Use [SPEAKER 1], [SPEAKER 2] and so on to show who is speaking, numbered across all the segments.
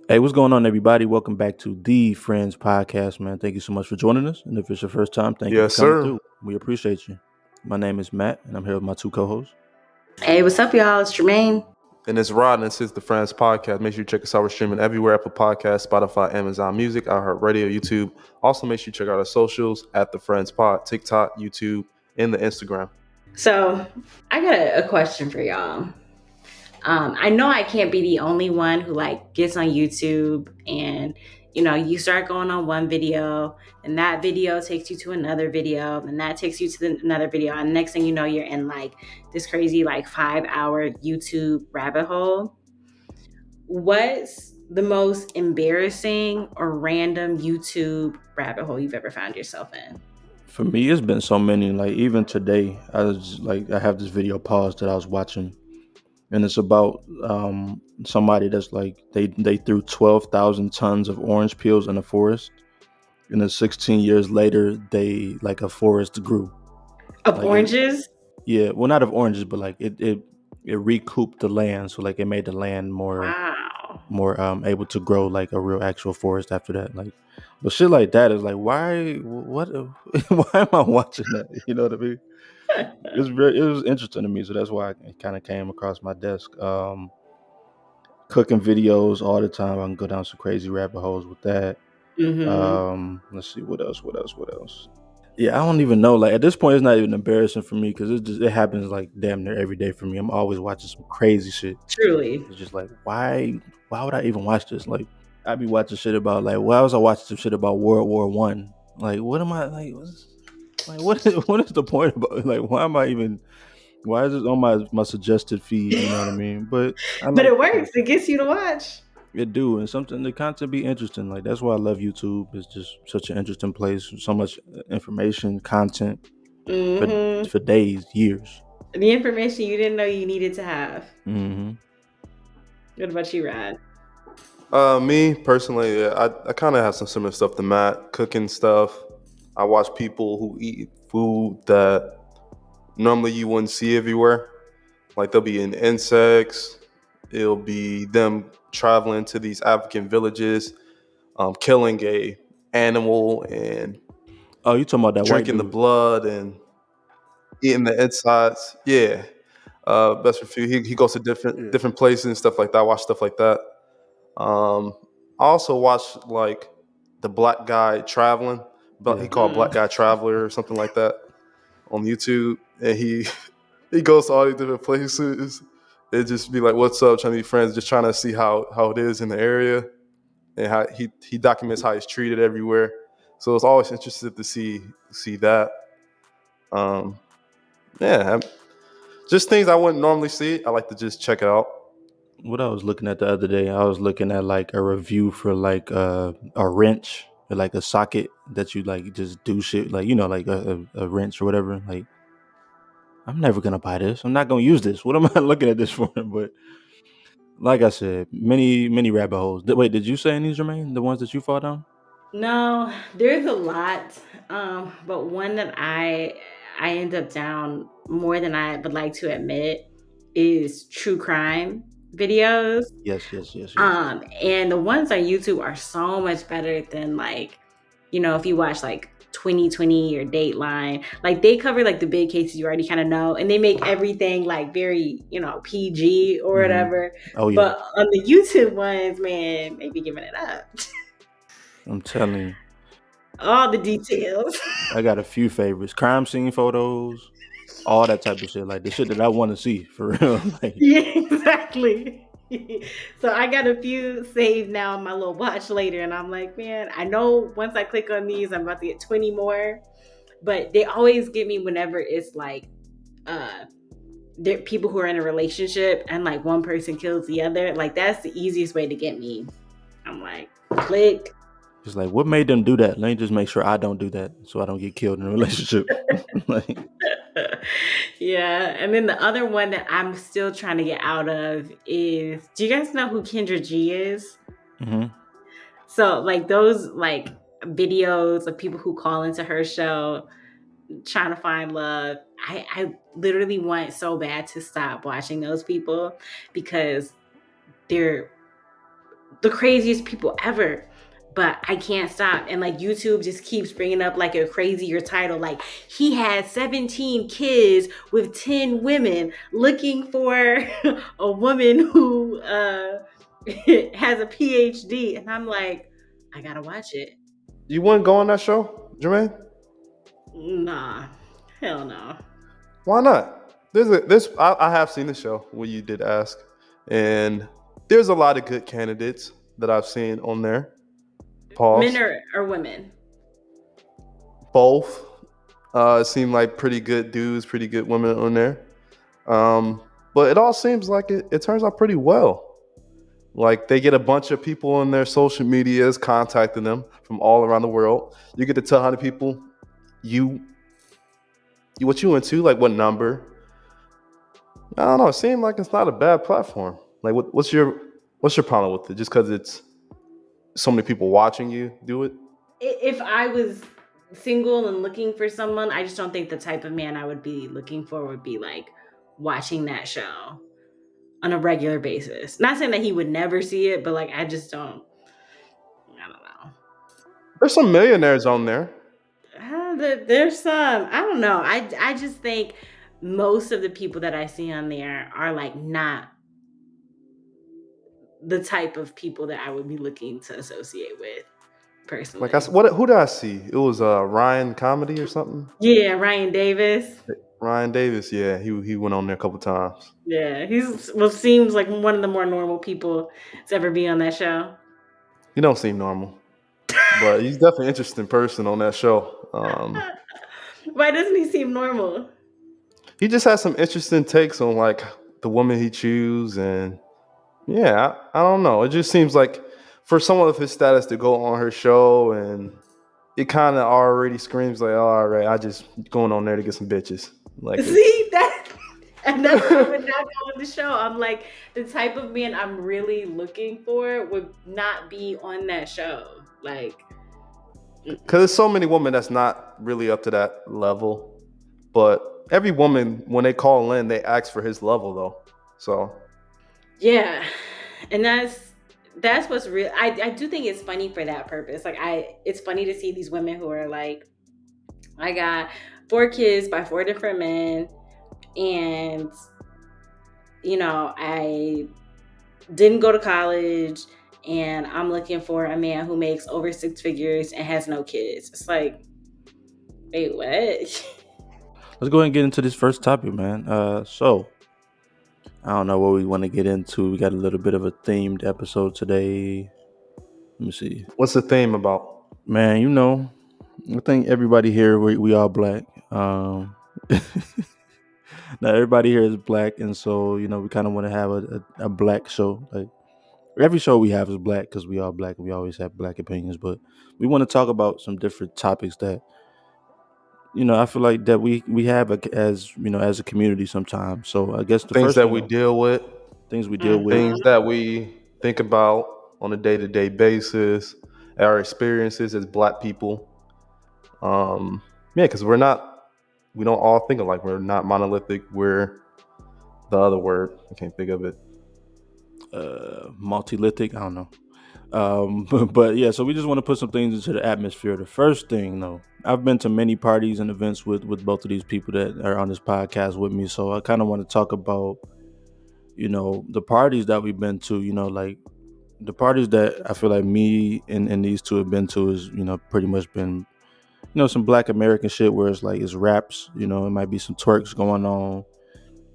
[SPEAKER 1] Hey, what's going on, everybody? Welcome back to the Friends Podcast, man. Thank you so much for joining us. And if it's your first time, thank you for
[SPEAKER 2] Yes,
[SPEAKER 1] coming
[SPEAKER 2] sir.
[SPEAKER 1] through. We appreciate you. My name is Matt, and I'm here with my two co-hosts.
[SPEAKER 3] Hey, what's up, y'all? It's Jermayne.
[SPEAKER 2] And it's Rod, and this is the Friends Podcast. Make sure you check us out. We're streaming everywhere: Apple Podcasts, Spotify, Amazon Music, iHeartRadio, YouTube. Also, make sure you check out our socials at the Friends Pod, TikTok, YouTube, and the Instagram.
[SPEAKER 3] So, I got a question for y'all. I know I can't be the only one who gets on YouTube and you start going on one video and that video takes you to another video and that takes you to another video and next thing you know you're in this crazy 5-hour YouTube rabbit hole. What's the most embarrassing or random YouTube rabbit hole you've ever found yourself in?
[SPEAKER 1] For me, it's been so many. Like even today, I have this video paused that I was watching, and it's about somebody that's like they threw 12,000 tons of orange peels in a forest, and then 16 years later, a forest grew.
[SPEAKER 3] Of
[SPEAKER 1] Like it,
[SPEAKER 3] oranges?
[SPEAKER 1] Yeah, well, not of oranges, but it recouped the land, so like it made the land
[SPEAKER 3] Wow.
[SPEAKER 1] more able to grow like a real actual forest after that. Like, but shit like that is like, why? What? Why am I watching that? You know what I mean? It was interesting to me, so that's why it kind of came across my desk. Cooking videos all the time. I can go down some crazy rabbit holes with that.
[SPEAKER 3] Mm-hmm.
[SPEAKER 1] Let's see what else. What else? Yeah, I don't even know. Like at this point, it's not even embarrassing for me because it happens like damn near every day for me. I'm always watching some crazy shit.
[SPEAKER 3] Truly.
[SPEAKER 1] It's just like why would I even watch this? Like I be watching shit about like why was I watching some shit about World War I? Like what am I like? What is the point about? Like why is it on my suggested feed? You know what I mean? But I
[SPEAKER 3] But
[SPEAKER 1] like
[SPEAKER 3] it works. It gets you to watch.
[SPEAKER 1] it do, and something the content be interesting. Like that's why I love YouTube. It's just such an interesting place. So much information, content for
[SPEAKER 3] Mm-hmm.
[SPEAKER 1] for days, years.
[SPEAKER 3] The information you didn't know you needed to have.
[SPEAKER 1] Mm-hmm.
[SPEAKER 3] What about you, Rod?
[SPEAKER 2] Me personally, yeah, I kind of have some similar stuff to Matt. Cooking stuff. I watch people who eat food that normally you wouldn't see everywhere. Like they'll be in insects. It'll be them traveling to these African villages, killing a animal and
[SPEAKER 1] Oh, you talking about that white
[SPEAKER 2] drinking the
[SPEAKER 1] dude?
[SPEAKER 2] blood and eating the insides. Yeah, best for food. He goes to different
[SPEAKER 1] Yeah.
[SPEAKER 2] different places and stuff like that. I watch stuff like that. Um, I also watch like the black guy traveling, but he
[SPEAKER 1] Yeah.
[SPEAKER 2] called Black Guy Traveler or something like that on YouTube, and he he goes to all these different places. It just be like, "What's up?" Trying to be friends, just trying to see how it is in the area, and how he documents how he's treated everywhere. So it's always interested to see that. Um, yeah, just things I wouldn't normally see. I like to just check it out.
[SPEAKER 1] What I was looking at the other day, I was looking at like a review for like a wrench or like a socket that you like just do shit like like a wrench or whatever. Like I'm never gonna buy this. I'm not gonna use this. What am I looking at this for? But like I said, many rabbit holes. Wait, did you say any, Jermaine? The ones that you fall down?
[SPEAKER 3] No, there's a lot. But one that I end up down more than I would like to admit is true crime videos.
[SPEAKER 1] Yes.
[SPEAKER 3] And the ones on YouTube are so much better than if you watch 2020 or Dateline, like they cover like the big cases you already kind of know, and they make everything like very, PG or
[SPEAKER 1] Mm-hmm.
[SPEAKER 3] whatever.
[SPEAKER 1] Oh yeah,
[SPEAKER 3] But on the YouTube ones, man, they be giving it up.
[SPEAKER 1] I'm telling you,
[SPEAKER 3] All the details.
[SPEAKER 1] I got a few favorites: crime scene photos, all that type of shit. Like the shit that I want to see for real. Like
[SPEAKER 3] Yeah, exactly. So I got a few saved now on my little watch later, and I'm like, man, I know once I click on these, I'm about to get 20 more. But they always get me whenever it's like there people who are in a relationship and like one person kills the other. Like that's the easiest way to get me. I'm like, click.
[SPEAKER 1] it's like, what made them do that? Let me just make sure I don't do that, so I don't get killed in a relationship. Like,
[SPEAKER 3] Yeah. And then the other one that I'm still trying to get out of is, do you guys know who Kendra G is?
[SPEAKER 1] hmm
[SPEAKER 3] So like those videos of people who call into her show trying to find love. I literally want so bad to stop watching those people because they're the craziest people ever. But I can't stop. And like YouTube just keeps bringing up like a crazier title. Like he had 17 kids with 10 women looking for a woman who has a PhD. And I'm like, I gotta watch it.
[SPEAKER 2] You wouldn't go on that show, Jermaine?
[SPEAKER 3] Nah, hell no.
[SPEAKER 2] Why not? I have seen the show when you did ask, and there's a lot of good candidates that I've seen on there.
[SPEAKER 3] Men
[SPEAKER 2] Pause.
[SPEAKER 3] or women?
[SPEAKER 2] Both. It seemed like pretty good dudes, pretty good women on there. But it all seems like it turns out pretty well. Like they get a bunch of people on their social medias contacting them from all around the world. You get to tell how many people you what you into, like what number. I don't know. It seemed like it's not a bad platform. Like what's your problem with it? Just because it's so many people watching you do it?
[SPEAKER 3] If I was single and looking for someone, I just don't think the type of man I would be looking for would be like watching that show on a regular basis. Not saying that he would never see it, but like I just don't. I don't know.
[SPEAKER 2] There's some millionaires on there.
[SPEAKER 3] There's some. I don't know. I just think most of the people that I see on there are like not the type of people that I would be looking to associate with
[SPEAKER 2] Like
[SPEAKER 3] personally.
[SPEAKER 2] who did I see? It was Ryan Comedy or something.
[SPEAKER 3] Yeah, Ryan Davis.
[SPEAKER 2] Ryan Davis. Yeah, he went on there a couple times.
[SPEAKER 3] Yeah, he's well seems like one of the more normal people to ever be on that show.
[SPEAKER 2] He don't seem normal, but he's definitely an interesting person on that show.
[SPEAKER 3] Why doesn't he seem normal?
[SPEAKER 2] He just has some interesting takes on like the woman he choose, and yeah, I don't know. It just seems like for someone of his status to go on her show, and it kind of already screams like, oh, all right, I just going on there to get some bitches. Like it's
[SPEAKER 3] See that, and that's why I would not go on the show. I'm like the type of man I'm really looking for would not be on that show. Like,
[SPEAKER 2] because there's so many women that's not really up to that level. But every woman, when they call in, they ask for his level though. So
[SPEAKER 3] yeah, and that's what's real. I do think it's funny for that purpose. Like, it's funny to see these women who are like, I got 4 kids by 4 different men, and I didn't go to college, and I'm looking for a man who makes over 6 figures and has no kids. It's like, wait, what?
[SPEAKER 1] Let's go ahead and get into this first topic, man. So I don't know what we want to get into. We got a little bit of a themed episode today. Let me see,
[SPEAKER 2] what's the theme about?
[SPEAKER 1] man. I think everybody here we all black. Now everybody here is black, and so we kind of want to have a black show. Like every show we have is black because we all black and we always have black opinions. But we want to talk about some different topics that I feel like that we have as a community sometimes. So I guess the
[SPEAKER 2] Things
[SPEAKER 1] first
[SPEAKER 2] that
[SPEAKER 1] thing
[SPEAKER 2] we deal with,
[SPEAKER 1] things we deal with.
[SPEAKER 2] things
[SPEAKER 3] Mhm.
[SPEAKER 2] that we think about on a day-to-day basis, our experiences as black people. Yeah, because we don't all think alike. We're not monolithic. We're the other word. I can't think of it.
[SPEAKER 1] Multilithic. I don't know. But yeah, so we just want to put some things into the atmosphere. The first thing, though, I've been to many parties and events with both of these people that are on this podcast with me. So I kind of want to talk about, the parties that we've been to. Like the parties that I feel like me and these two have been to is, pretty much been, some Black American shit where it's like it's raps. It might be some twerks going on.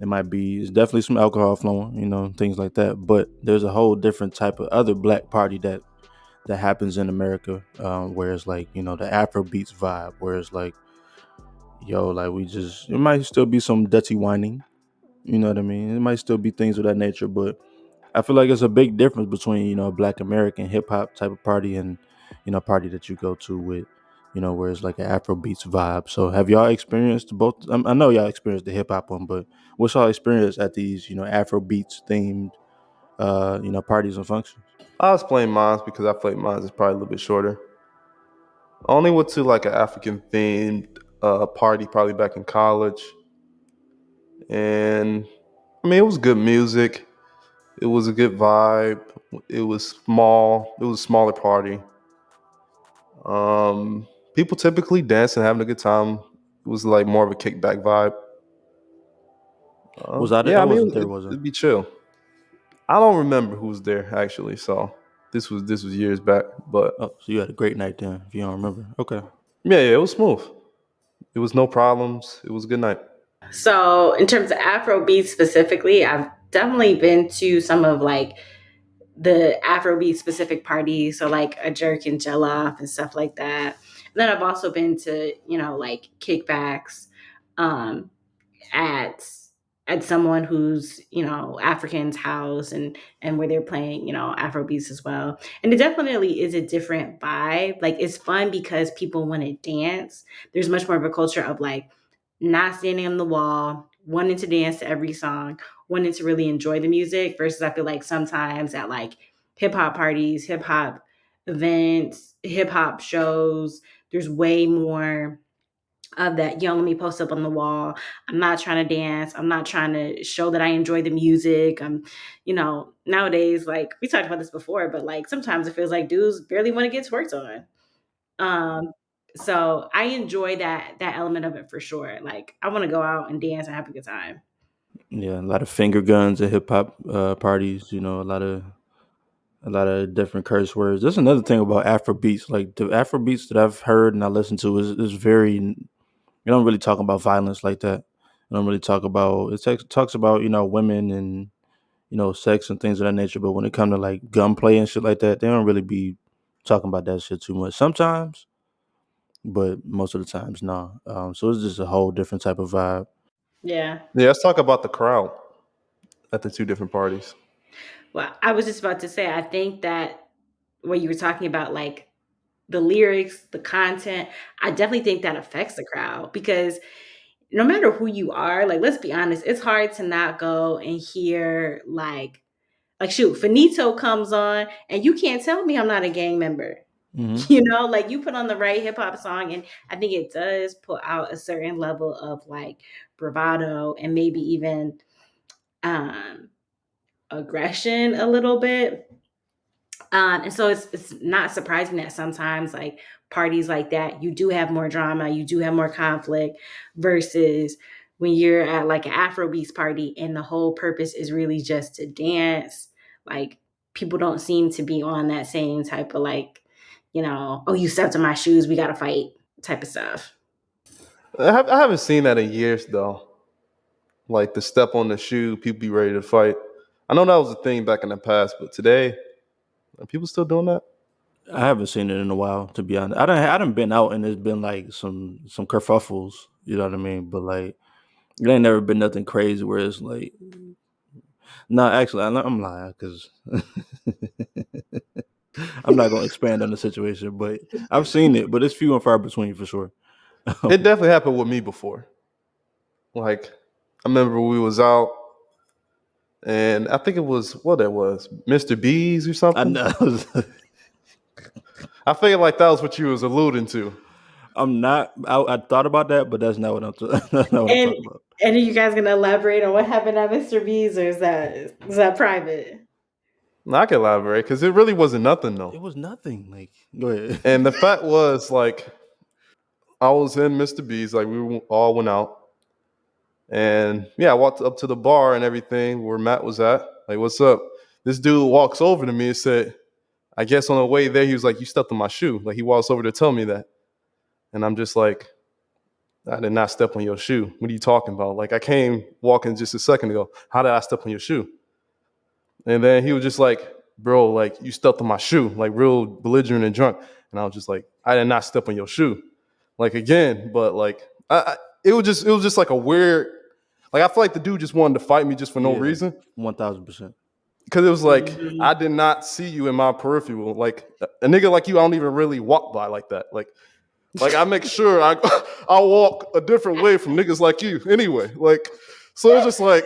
[SPEAKER 1] It's definitely some alcohol flowing, things like that. But there's a whole different type of other black party that happens in America, where it's like, the Afrobeats vibe, where it's like, like it might still be some dirty whining, you know what I mean? It might still be things of that nature, but I feel like it's a big difference between, a Black American hip hop type of party and, a party that you go to with, where it's like an Afrobeats vibe. So have y'all experienced both? I know y'all experienced the hip hop one, but what's y'all experience at these, Afrobeats themed, parties and functions?
[SPEAKER 2] I'll explain mine because I feel like mine is probably a little bit shorter. I only went to like an African themed party probably back in college, and I mean it was good music. It was a good vibe. It was small. It was a smaller party. People typically dancing, having a good time. It was like more of a kickback vibe.
[SPEAKER 1] Was I there?
[SPEAKER 2] Yeah,
[SPEAKER 1] I
[SPEAKER 2] I mean,
[SPEAKER 1] wasn't there, was I?
[SPEAKER 2] it'd be chill. I don't remember who was there actually, so this was years back. But
[SPEAKER 1] Oh, so you had a great night then, if you don't remember. Okay.
[SPEAKER 2] yeah, it was smooth. It was no problems. It was a good night.
[SPEAKER 3] So, in terms of Afrobeats specifically, I've definitely been to some of like the Afrobeat specific parties, so like a jerk and gel off and stuff like that. And then I've also been to, like kickbacks um, at someone who's, African's house and where they're playing, Afrobeats as well. And it definitely is a different vibe. Like it's fun because people want to dance. There's much more of a culture of like not standing on the wall, wanting to dance to every song, wanting to really enjoy the music versus I feel like sometimes at like hip hop parties, hip hop events, hip hop shows, there's way more of that, let me post up on the wall. I'm not trying to dance. I'm not trying to show that I enjoy the music. Nowadays, like we talked about this before, but like sometimes it feels like dudes barely want to get twerked on. Um, so I enjoy that element of it for sure. Like I want to go out and dance and have a good time.
[SPEAKER 1] Yeah, a lot of finger guns at hip hop parties. A lot of different curse words. That's another thing about Afrobeats. Like the Afrobeats that I've heard and I listen to is very. You don't really talk about violence like that. You don't really talk about talks about women and sex and things of that nature. But when it comes to like gunplay and shit like that, they don't really be talking about that shit too much. Sometimes, but most of the times, no. So it's just a whole different type of vibe.
[SPEAKER 3] Yeah.
[SPEAKER 2] Yeah, let's talk about the crowd at the two different parties.
[SPEAKER 3] Well, I was just about to say, I think that when you were talking about like the lyrics, the content, I definitely think that affects the crowd because no matter who you are, like let's be honest, it's hard to not go and hear like shoot, Finito comes on and you can't tell me I'm not a gang member.
[SPEAKER 1] Hmm.
[SPEAKER 3] Like you put on the right hip hop song and I think it does put out a certain level of like bravado and maybe even um aggression a little bit. And so it's not surprising that sometimes like parties like that, you do have more drama, you do have more conflict versus when you're at like an Afrobeats party and the whole purpose is really just to dance. Like people don't seem to be on that same type of like, oh, you stepped on my shoes, we gotta fight type of stuff.
[SPEAKER 2] I haven't seen that in years though. Like the step on the shoe, people be ready to fight. I know that was a thing back in the past, but today, are people still doing that?
[SPEAKER 1] I haven't seen it in a while, to be honest. I done been out and there's been like some kerfuffles. You know what I mean? But like, it ain't never been nothing crazy where it's like, no, actually, I'm lying because I'm not gonna expand on the situation. But I've seen it, but it's few and far between for sure.
[SPEAKER 2] It definitely happened with me before. Like I remember we was out, and I think it was what that was, Mr. B's or
[SPEAKER 1] I
[SPEAKER 2] something.
[SPEAKER 1] know.
[SPEAKER 2] I feel like that was what you was alluding to.
[SPEAKER 1] I'm not. I thought about that, but that's not what that's not what I'm
[SPEAKER 3] And
[SPEAKER 1] talking about.
[SPEAKER 3] and are you guys gonna elaborate on what happened at Mr. B's or is that private?
[SPEAKER 2] Now, I can elaborate because it really wasn't nothing though.
[SPEAKER 1] It was nothing. Like, go ahead.
[SPEAKER 2] And the fact was, like, I was in Mr. B's, like all went out, and yeah, I walked up to the bar and everything where Matt was at. Like, what's up? This dude walks over to me and said, I guess on the way there, he was like, you stepped on my shoe. Like he walks over to tell me that. And I'm just like, I did not step on your shoe. What are you talking about? Like I came walking just a second ago. How did I step on your shoe? And then he was just like, bro, like you stepped on my shoe, like real belligerent and drunk. And I was just like, I did not step on your shoe. Like again, but like it was just like a weird, like I feel like the dude just wanted to fight me just for no
[SPEAKER 1] Yeah,
[SPEAKER 2] reason.
[SPEAKER 1] 1000%.
[SPEAKER 2] Cause it was like I
[SPEAKER 3] Mhm.
[SPEAKER 2] did not see you in my peripheral. Like a nigga like you, I don't even really walk by like that. Like I make sure I I walk a different way from niggas like you anyway. Like so it's just like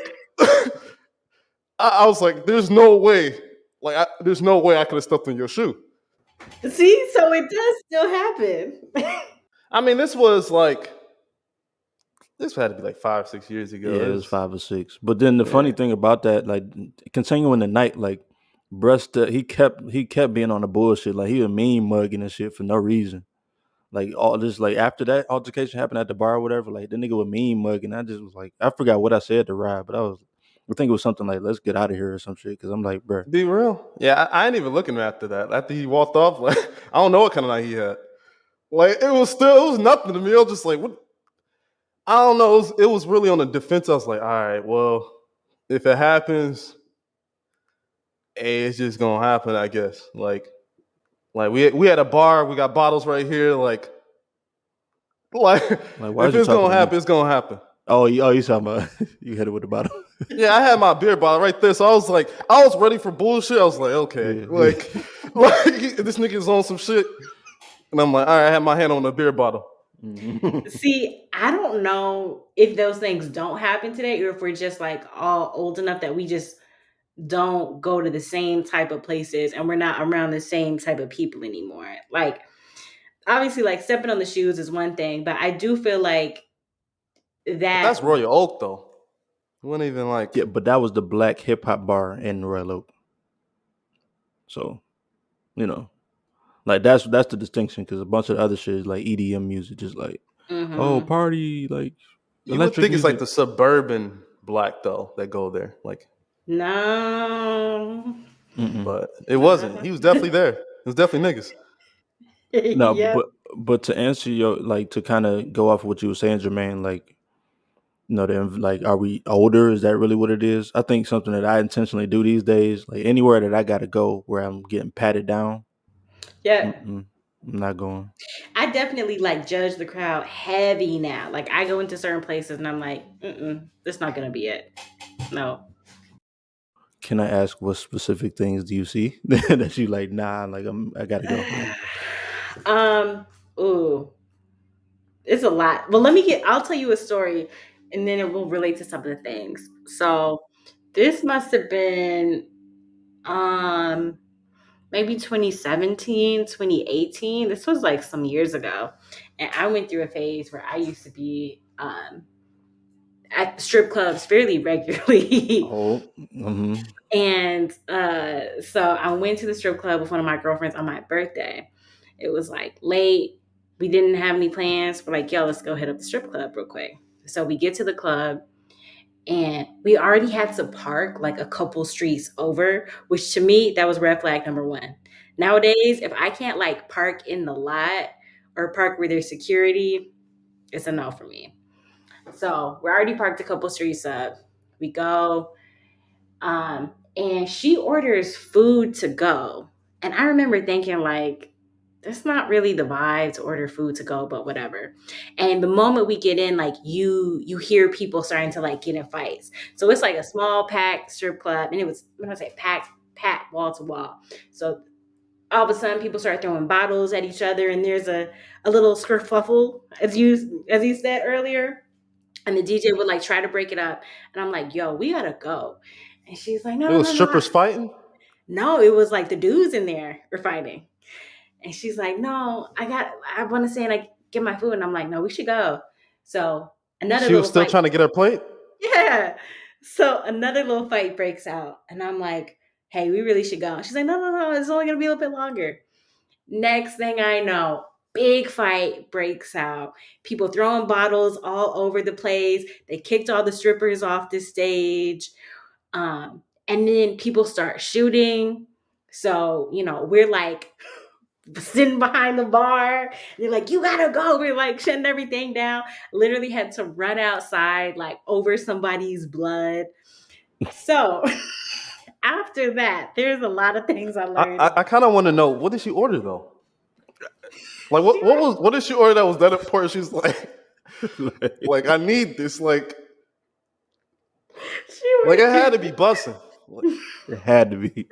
[SPEAKER 2] I was like, there's no way. Like there's no way I could have stepped in your shoe.
[SPEAKER 3] See, so it does still happen.
[SPEAKER 2] I mean, this was like This had to be like 5 or 6 years ago.
[SPEAKER 1] Yeah, it was 5 or 6. But then the
[SPEAKER 2] Yeah.
[SPEAKER 1] funny thing about that, like continuing the night, like bruh, he kept being on the bullshit. Like he was mean mugging and shit for no reason. Like all this, like after that altercation happened at the bar or whatever, like the nigga was mean mugging. I just was like, I forgot what I said to Rye, but I think it was something like, "Let's get out of here" or some shit. Because I'm like, bruh,
[SPEAKER 2] Be real. Yeah, I ain't even looking after that. After he walked off, like I don't know what kind of night he had. Like it was nothing to me. I was just like, what? I don't know. It was really on the defense. I was like, all right, well, if it happens, hey, it's just gonna happen, I guess. Like we had a bar, we got bottles right here. Like
[SPEAKER 1] why is
[SPEAKER 2] if
[SPEAKER 1] you
[SPEAKER 2] it's
[SPEAKER 1] talking
[SPEAKER 2] gonna
[SPEAKER 1] to me?
[SPEAKER 2] happen, it's gonna happen.
[SPEAKER 1] You talking about you hit it with the bottle?
[SPEAKER 2] Yeah, I had my beer bottle right there, so I was like, I was ready for bullshit. I was like, okay,
[SPEAKER 1] Yeah, yeah.
[SPEAKER 2] like this nigga's on some shit, and I'm like, all right, I had my hand on the beer bottle.
[SPEAKER 1] Mhm.
[SPEAKER 3] See, I don't know if those things don't happen today or if we're just like all old enough that we just don't go to the same type of places and we're not around the same type of people anymore. Like, obviously, like stepping on the shoes is one thing, but I do feel like
[SPEAKER 2] But
[SPEAKER 3] that.
[SPEAKER 2] that's Royal Oak though. It wasn't even like
[SPEAKER 1] Yeah, but that was the black hip hop bar in Royal Oak. So you know, like that's the distinction because a bunch of the other shit is like EDM music, just like
[SPEAKER 3] Mhm.
[SPEAKER 1] party like
[SPEAKER 2] you would
[SPEAKER 1] electric
[SPEAKER 2] think it's like
[SPEAKER 1] music.
[SPEAKER 2] the suburban black though that go there, like,
[SPEAKER 3] No.
[SPEAKER 1] Mm-mm.
[SPEAKER 2] but it wasn't.
[SPEAKER 3] No.
[SPEAKER 2] He was definitely there. It was definitely niggas.
[SPEAKER 1] No,
[SPEAKER 3] Yep.
[SPEAKER 1] but to answer your like to kind of go off of what you were saying, Jermaine, like then like are we older? Is that really what it is? I think something that I intentionally do these days, like anywhere that I gotta go where I'm getting patted down,
[SPEAKER 3] Yep.
[SPEAKER 1] mm-mm, I'm not going.
[SPEAKER 3] I definitely like judge the crowd heavy now. Like I go into certain places and I'm like, this not gonna be it. No.
[SPEAKER 1] Can I ask what specific things do you see that you like? Nah, like I gotta go. Like
[SPEAKER 3] um. Ooh, it's a lot. Well, I'll tell you a story, and then it will relate to some of the things. So, this must have been um maybe 2017, 2018. This was like some years ago, and I went through a phase where I used to be at strip clubs fairly regularly.
[SPEAKER 1] oh, mm-hmm.
[SPEAKER 3] And so I went to the strip club with one of my girlfriends on my birthday. It was like late. We didn't have any plans. We're like, yo, let's go hit up the strip club real quick. So we get to the club and we already had to park like a couple streets over, which to me, that was red flag number one. Nowadays, if I can't like park in the lot or park where there's security, it's a no for me. So we're already parked a couple streets up. We go, and she orders food to go. And I remember thinking, like, that's not really the vibe to order food to go, but whatever. And the moment we get in, like you hear people starting to like get in fights. So it's like a small packed strip club, and it was when I say packed wall to wall. So all of a sudden people start throwing bottles at each other, and there's a little skerfuffle, as you said earlier. And the DJ would like try to break it up. And I'm like, yo, we gotta go. And she's like, no,
[SPEAKER 2] It
[SPEAKER 3] no,
[SPEAKER 2] was
[SPEAKER 3] no, no.
[SPEAKER 2] strippers fighting.
[SPEAKER 3] No, it was like the dudes in there were fighting. And she's like, no, I want to say and I get my food. And I'm like, no, we should go. So another
[SPEAKER 2] She was
[SPEAKER 3] little
[SPEAKER 2] still
[SPEAKER 3] fight.
[SPEAKER 2] trying to get her plate.
[SPEAKER 3] Yeah. So another little fight breaks out. And I'm like, hey, we really should go. And she's like, no, no, no, it's only going to be a little bit longer. Next thing I know, big fight breaks out. People throwing bottles all over the place. They kicked all the strippers off the stage. And then people start shooting. So, we're like sitting behind the bar. They're like, you gotta go. We're like shutting everything down. Literally had to run outside, like over somebody's blood. So after that, there's a lot of things I
[SPEAKER 2] I
[SPEAKER 3] learned.
[SPEAKER 2] I, I kind of want to know, what did she order though? Like
[SPEAKER 3] She
[SPEAKER 2] what did she order that was that important? She's like,
[SPEAKER 1] like,
[SPEAKER 2] like I need this.
[SPEAKER 3] she
[SPEAKER 2] Like it had to
[SPEAKER 3] ordered
[SPEAKER 2] be bussing. Like,
[SPEAKER 1] it had to be.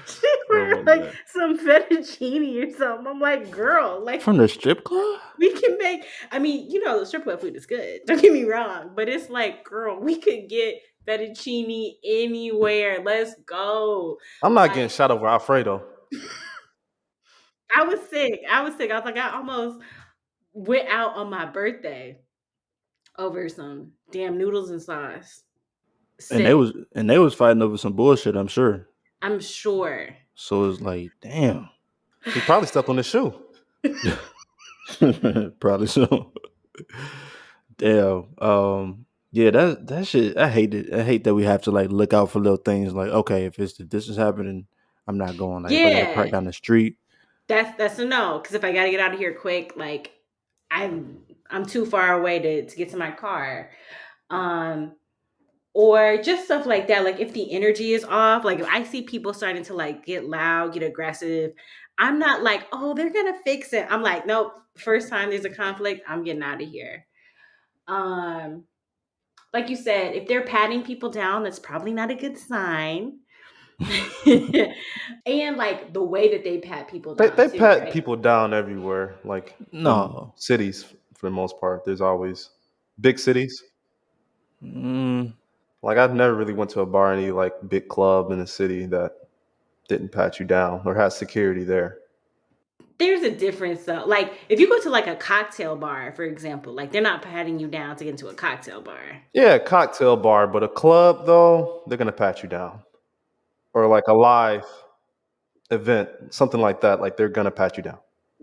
[SPEAKER 3] she
[SPEAKER 1] Oh
[SPEAKER 3] ordered
[SPEAKER 1] my
[SPEAKER 3] like
[SPEAKER 1] god!
[SPEAKER 3] some fettuccine or something. I'm like, girl, like
[SPEAKER 1] From the strip club?
[SPEAKER 3] we can make. I mean, the strip club food is good. Don't get me wrong, but it's like, girl, we could get fettuccine anywhere. Let's go.
[SPEAKER 2] I'm not getting
[SPEAKER 3] Like
[SPEAKER 2] shot over Alfredo.
[SPEAKER 3] I was sick. I was sick. I was like, I almost went out on my birthday over some damn noodles and sauce.
[SPEAKER 1] And they
[SPEAKER 3] Sick.
[SPEAKER 1] was and they was fighting over some bullshit, I'm sure.
[SPEAKER 3] I'm sure.
[SPEAKER 1] So it's like, damn.
[SPEAKER 2] He probably stepped on his shoe.
[SPEAKER 1] Probably so. Damn. Yeah, that shit. I hate it. I hate that we have to like look out for little things. Like, okay, if this is happening, I'm not going. Like, if I got to park
[SPEAKER 3] Yeah,
[SPEAKER 1] down the street,
[SPEAKER 3] that's a no. Because if I gotta get out of here quick, like I'm too far away to get to my car. Um, or just stuff like that. Like if the energy is off, like if I see people starting to like get loud, get aggressive, I'm not like, oh, they're gonna fix it. I'm like, nope. First time there's a conflict, I'm getting out of here. Um, like you said, if they're patting people down, that's probably not a good sign. And like the way that they pat people down
[SPEAKER 2] They
[SPEAKER 3] too,
[SPEAKER 2] pat
[SPEAKER 3] right?
[SPEAKER 2] people down everywhere, like in
[SPEAKER 1] no.
[SPEAKER 2] cities for the most part. There's always big cities.
[SPEAKER 1] Mm,
[SPEAKER 2] Like I've never really went to a bar any like big club in the city that didn't pat you down or has security there.
[SPEAKER 3] There's a difference though. Like if you go to like a cocktail bar, for example, like they're not patting you down to get into a cocktail bar.
[SPEAKER 2] Yeah, cocktail bar, but a club though, they're gonna pat you down. Or like a live event, something like that. Like they're gonna pat you down.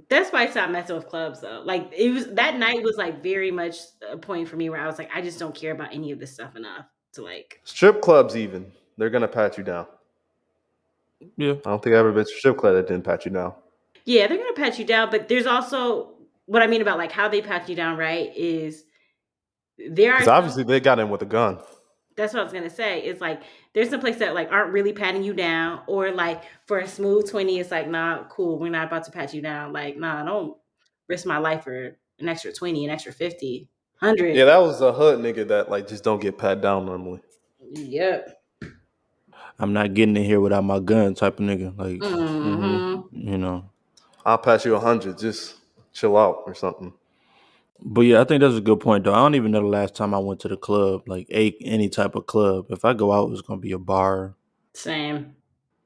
[SPEAKER 3] That's why I stopped messing with clubs though. Like it was that night was like very much a point for me where I was like, I just don't care about any of this stuff enough to like.
[SPEAKER 2] Strip clubs, even they're gonna pat you down.
[SPEAKER 1] yeah.
[SPEAKER 2] I don't think I've ever been to a strip club that didn't pat you down.
[SPEAKER 3] Yeah, they're gonna pat you down, but there's also what I mean about like how they pat you down, right? Is there
[SPEAKER 2] Because
[SPEAKER 3] are some
[SPEAKER 2] obviously they got in with a gun.
[SPEAKER 3] that's what I was gonna say. It's like there's some places that like aren't really patting you down, or like for a smooth 20, it's like, nah, cool, we're not about to pat you down. Like, nah, I don't risk my life for an extra 20, an extra 50,
[SPEAKER 2] Yeah,
[SPEAKER 3] 100.
[SPEAKER 2] that was a hood nigga that like just don't get pat down normally.
[SPEAKER 3] Yep.
[SPEAKER 1] I'm not getting in here without my gun type of nigga. Like,
[SPEAKER 3] Mm-hmm.
[SPEAKER 1] you know.
[SPEAKER 2] I'll pass you 100. Just chill out or something.
[SPEAKER 1] But yeah, I think that's a good point though. I don't even know the last time I went to the club, like any type of club. If I go out, it's gonna be a bar.
[SPEAKER 3] Same.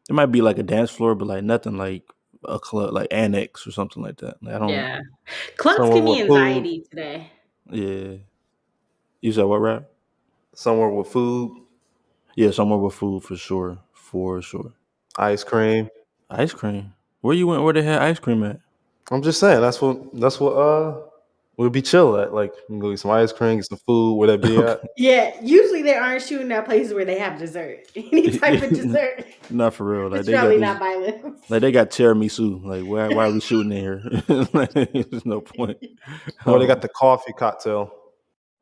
[SPEAKER 1] It might be like a dance floor, but like nothing like a club, like Annex or something like that. Like, I don't.
[SPEAKER 3] Yeah. Clubs
[SPEAKER 2] Somewhere
[SPEAKER 3] give me
[SPEAKER 2] with food.
[SPEAKER 3] anxiety today.
[SPEAKER 1] Yeah. You said what, rap?
[SPEAKER 2] Somewhere with food,
[SPEAKER 1] Yeah, somewhere with food for sure, for sure.
[SPEAKER 2] ice cream.
[SPEAKER 1] Ice cream. Where you went? Where they had ice cream at?
[SPEAKER 2] I'm just saying that's what we'll be chill at. Like we can go get some ice cream, get some food, where that be at.
[SPEAKER 3] Yeah, usually they aren't shooting at places where they have dessert. Any type of dessert.
[SPEAKER 1] Not for real. Like
[SPEAKER 3] It's
[SPEAKER 1] they got
[SPEAKER 3] probably
[SPEAKER 1] this.
[SPEAKER 3] not violence.
[SPEAKER 1] Like they got tiramisu. Like why are we shooting in here? Like, there's no point.
[SPEAKER 2] Or they got the coffee cocktail.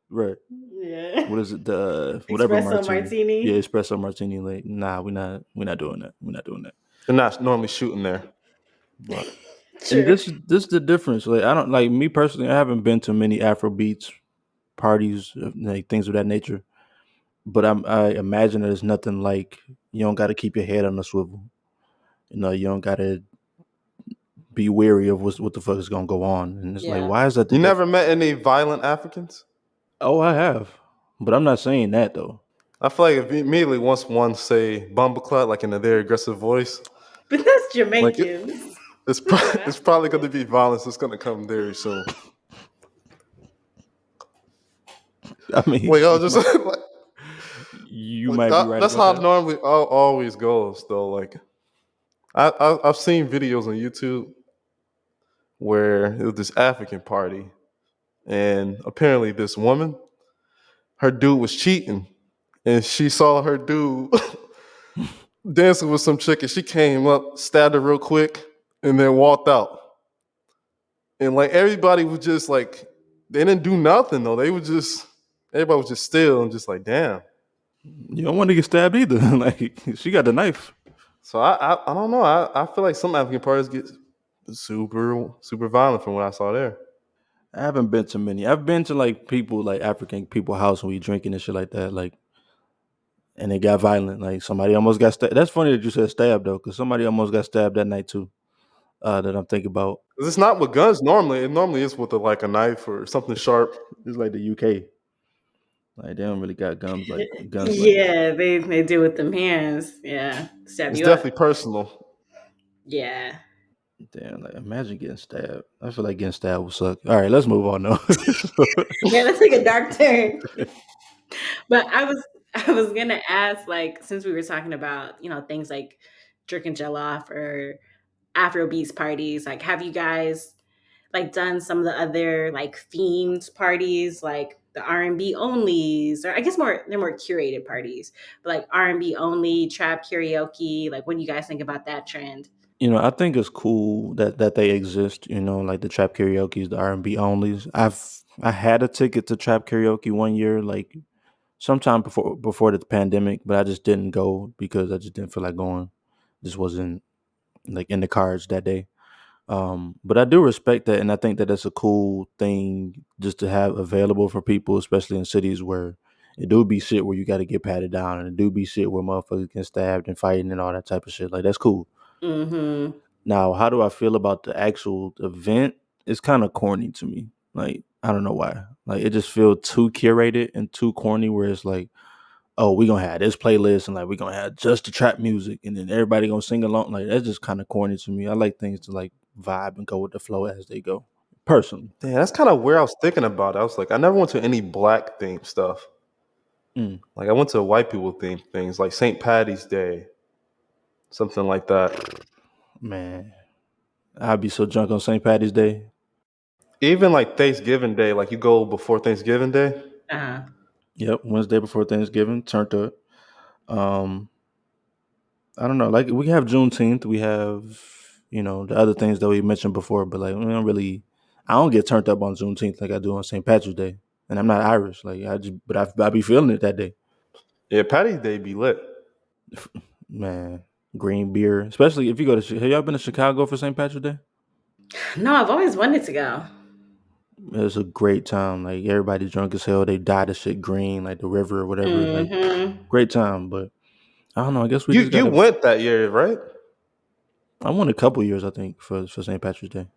[SPEAKER 1] Right.
[SPEAKER 3] Yeah.
[SPEAKER 1] What is it? The whatever
[SPEAKER 3] Espresso
[SPEAKER 1] martini. Yeah,
[SPEAKER 3] martini.
[SPEAKER 1] espresso martini. Like, nah, we're not doing that. We're not doing that.
[SPEAKER 2] They're not normally shooting there.
[SPEAKER 1] But and
[SPEAKER 3] Sure.
[SPEAKER 1] this is the difference. Like I don't like me personally. I haven't been to many Afrobeats parties, like things of that nature. But I imagine there's nothing like you don't got to keep your head on the swivel. You know, you don't got to be wary of what the fuck is gonna go on. And it's like,
[SPEAKER 3] Yeah.
[SPEAKER 1] why is that the
[SPEAKER 2] You never
[SPEAKER 1] difference?
[SPEAKER 2] met any violent Africans?
[SPEAKER 1] Oh, I have, but I'm not saying that though.
[SPEAKER 2] I feel like if immediately once one say bumbleclad like in a very aggressive voice,
[SPEAKER 3] But that's
[SPEAKER 2] like
[SPEAKER 3] Jamaicans. That's not
[SPEAKER 2] it's probably going to
[SPEAKER 3] African.
[SPEAKER 2] be violence that's going to come very soon.
[SPEAKER 1] I mean,
[SPEAKER 2] Like I was just
[SPEAKER 1] you
[SPEAKER 2] like
[SPEAKER 1] might be right
[SPEAKER 2] that's
[SPEAKER 1] about
[SPEAKER 2] how it
[SPEAKER 1] that.
[SPEAKER 2] normally always goes though. Like I've seen videos on YouTube where it was this African party, and apparently this woman, her dude was cheating, and she saw her dude dancing with some chick, and she came up, stabbed her real quick, and then walked out. And like everybody was just like, they didn't do nothing though. They were just everybody was just still and just like, damn.
[SPEAKER 1] You don't want to get stabbed either. Like she got the knife.
[SPEAKER 2] So I don't know. I feel like some African parties get super violent from what I saw there.
[SPEAKER 1] I haven't been to many. I've been to like people like African people house when we drinking and shit like that. Like and it got violent. Like somebody almost got stabbed. That's funny that you said stabbed though, because somebody almost got stabbed that night too. That I'm thinking about.
[SPEAKER 2] 'Cause it's not with guns normally. It normally is with like a knife or something sharp.
[SPEAKER 1] It's like the UK. Like they don't really got guns like that.
[SPEAKER 3] Yeah, they do with them hands. Yeah. Stab
[SPEAKER 2] It's
[SPEAKER 3] you up.
[SPEAKER 2] definitely personal.
[SPEAKER 3] Yeah.
[SPEAKER 1] Damn, like imagine getting stabbed. I feel like getting stabbed would suck. All right, let's move on now.
[SPEAKER 3] Yeah, let's take a dark turn. But I was gonna ask, like, since we were talking about, things like drinking gel off or Afrobeats parties, like, have you guys like done some of the other like themed parties, like the R&B onlys, or I guess they're more curated parties, but like R&B only trap karaoke? Like, what do you guys think about that trend?
[SPEAKER 1] I think it's cool that they exist. Like the trap karaoke's, the R&B onlys. I had a ticket to trap karaoke one year, like sometime before the pandemic, but I just didn't go because I just didn't feel like going. Just wasn't like in the cards that day. But I do respect that, and I think that that's a cool thing just to have available for people, especially in cities where it do be shit where you got to get patted down, and it do be shit where motherfuckers get stabbed and fighting and all that type of shit. Like that's cool.
[SPEAKER 3] Mm-hmm.
[SPEAKER 1] Now, how do I feel about the actual event? It's kind of corny to me. Like I don't know why. Like it just feels too curated and too corny. Where it's like, oh, we gonna have this playlist and like we gonna have just the trap music and then everybody gonna sing along. Like that's just kind of corny to me. I like things to like vibe and go with the flow as they go. Personally.
[SPEAKER 2] Yeah, that's kind of where I was thinking about it. I was like, I never went to any black themed stuff.
[SPEAKER 1] Mm,
[SPEAKER 2] Like I went to white people themed things, like St. Patty's Day, something like that.
[SPEAKER 1] man, I'd be so drunk on St. Patty's Day.
[SPEAKER 2] Even like Thanksgiving Day, like you go before Thanksgiving Day.
[SPEAKER 3] Uh-huh.
[SPEAKER 1] Yep, Wednesday before Thanksgiving, turned up. Um, I don't know. Like we have Juneteenth, we have the other things that we mentioned before, but like we don't really. I don't get turned up on Juneteenth like I do on St. Patrick's Day, and I'm not Irish. Like I be feeling it that day.
[SPEAKER 2] Yeah, Patty's Day be lit.
[SPEAKER 1] Man, green beer, especially if you go to. Have y'all been to Chicago for St. Patrick's Day?
[SPEAKER 3] No, I've always wanted to go.
[SPEAKER 1] It's a great time. Like everybody drunk as hell. They dye the shit green, like the river or whatever. Like
[SPEAKER 3] Mm-hmm.
[SPEAKER 1] great time. But I don't know. I guess we just
[SPEAKER 2] You
[SPEAKER 1] gotta.
[SPEAKER 2] went that year, right?
[SPEAKER 1] I won a couple years, I think, for St. Patrick's Day.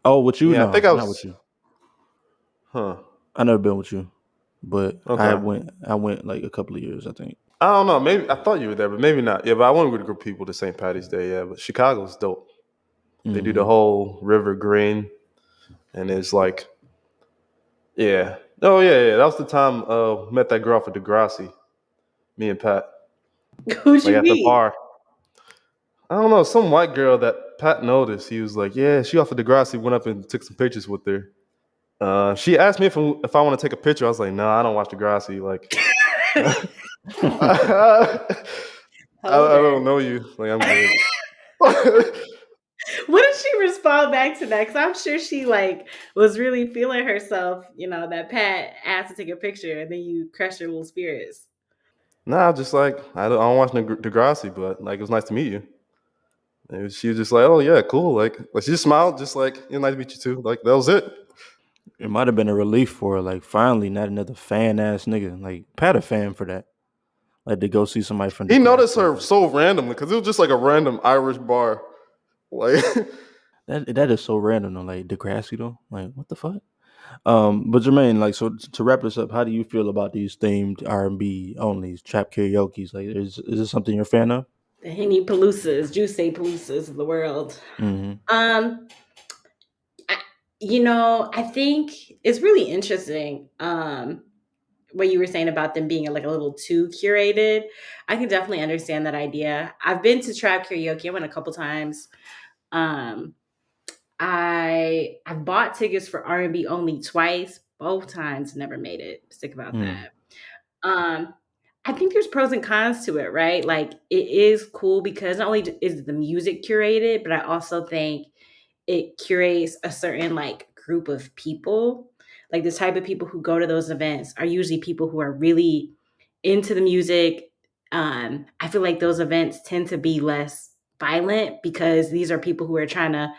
[SPEAKER 1] Oh, with you?
[SPEAKER 2] Yeah, I
[SPEAKER 1] No,
[SPEAKER 2] think I
[SPEAKER 1] not with
[SPEAKER 2] was.
[SPEAKER 1] you.
[SPEAKER 2] Huh.
[SPEAKER 1] I never been with you, but I
[SPEAKER 2] Okay.
[SPEAKER 1] went. I went like a couple of years, I think.
[SPEAKER 2] I don't know. Maybe I thought you were there, but maybe not. Yeah, but I went with a group of people to St. Patty's Day. Yeah, but Chicago's dope. They do the
[SPEAKER 1] Hmm.
[SPEAKER 2] whole River Green, and it's like, yeah. Oh yeah, yeah. That was the time met that girl for Degrassi. Me and Pat,
[SPEAKER 3] Who'd
[SPEAKER 2] like
[SPEAKER 3] you
[SPEAKER 2] at the
[SPEAKER 3] meet?
[SPEAKER 2] bar. I don't know, some white girl that Pat noticed. He was like, "Yeah, she offered Degrassi." Went up and took some pictures with her. She asked me if I want to take a picture. I was like, "No, I don't watch Degrassi. Like, I
[SPEAKER 3] Hold
[SPEAKER 2] don't know you. Like, I'm good."
[SPEAKER 3] What did she respond back to that? Because I'm sure she like was really feeling herself. That Pat asked to take a picture, and then you crushed her little spirits.
[SPEAKER 2] Nah, just like I don't watch Degrassi, but like it was nice to meet you. She was just like, "Oh yeah, cool." Like she just smiled, just like, "Nice to meet you too." Like that was it.
[SPEAKER 1] It might have been a relief for her, like finally not another fan ass nigga. Like Pat a fan for that. Like to go see somebody from
[SPEAKER 2] He noticed
[SPEAKER 1] Degrassi.
[SPEAKER 2] her
[SPEAKER 1] Like
[SPEAKER 2] so randomly because it was just like a random Irish bar. Like,
[SPEAKER 1] that is so random though. Like Degrassi though. Like what the fuck? But Jermaine, like so to wrap this up, how do you feel about these themed R&B onlys, trap karaoke's? Like is this something you're a fan of?
[SPEAKER 3] The Henny Palousas, Juice Palousas of the world.
[SPEAKER 1] Hmm.
[SPEAKER 3] Um, I, I think it's really interesting. What you were saying about them being like a little too curated. I can definitely understand that idea. I've been to trap karaoke. I went a couple times. Um, I've bought tickets for R&B only twice. Both times never made it. Sick about
[SPEAKER 1] Mm.
[SPEAKER 3] that. Um, I think there's pros and cons to it, right? Like it is cool because not only is the music curated, but I also think it curates a certain like group of people. Like the type of people who go to those events are usually people who are really into the music. I feel like those events tend to be less violent because these are people who are trying to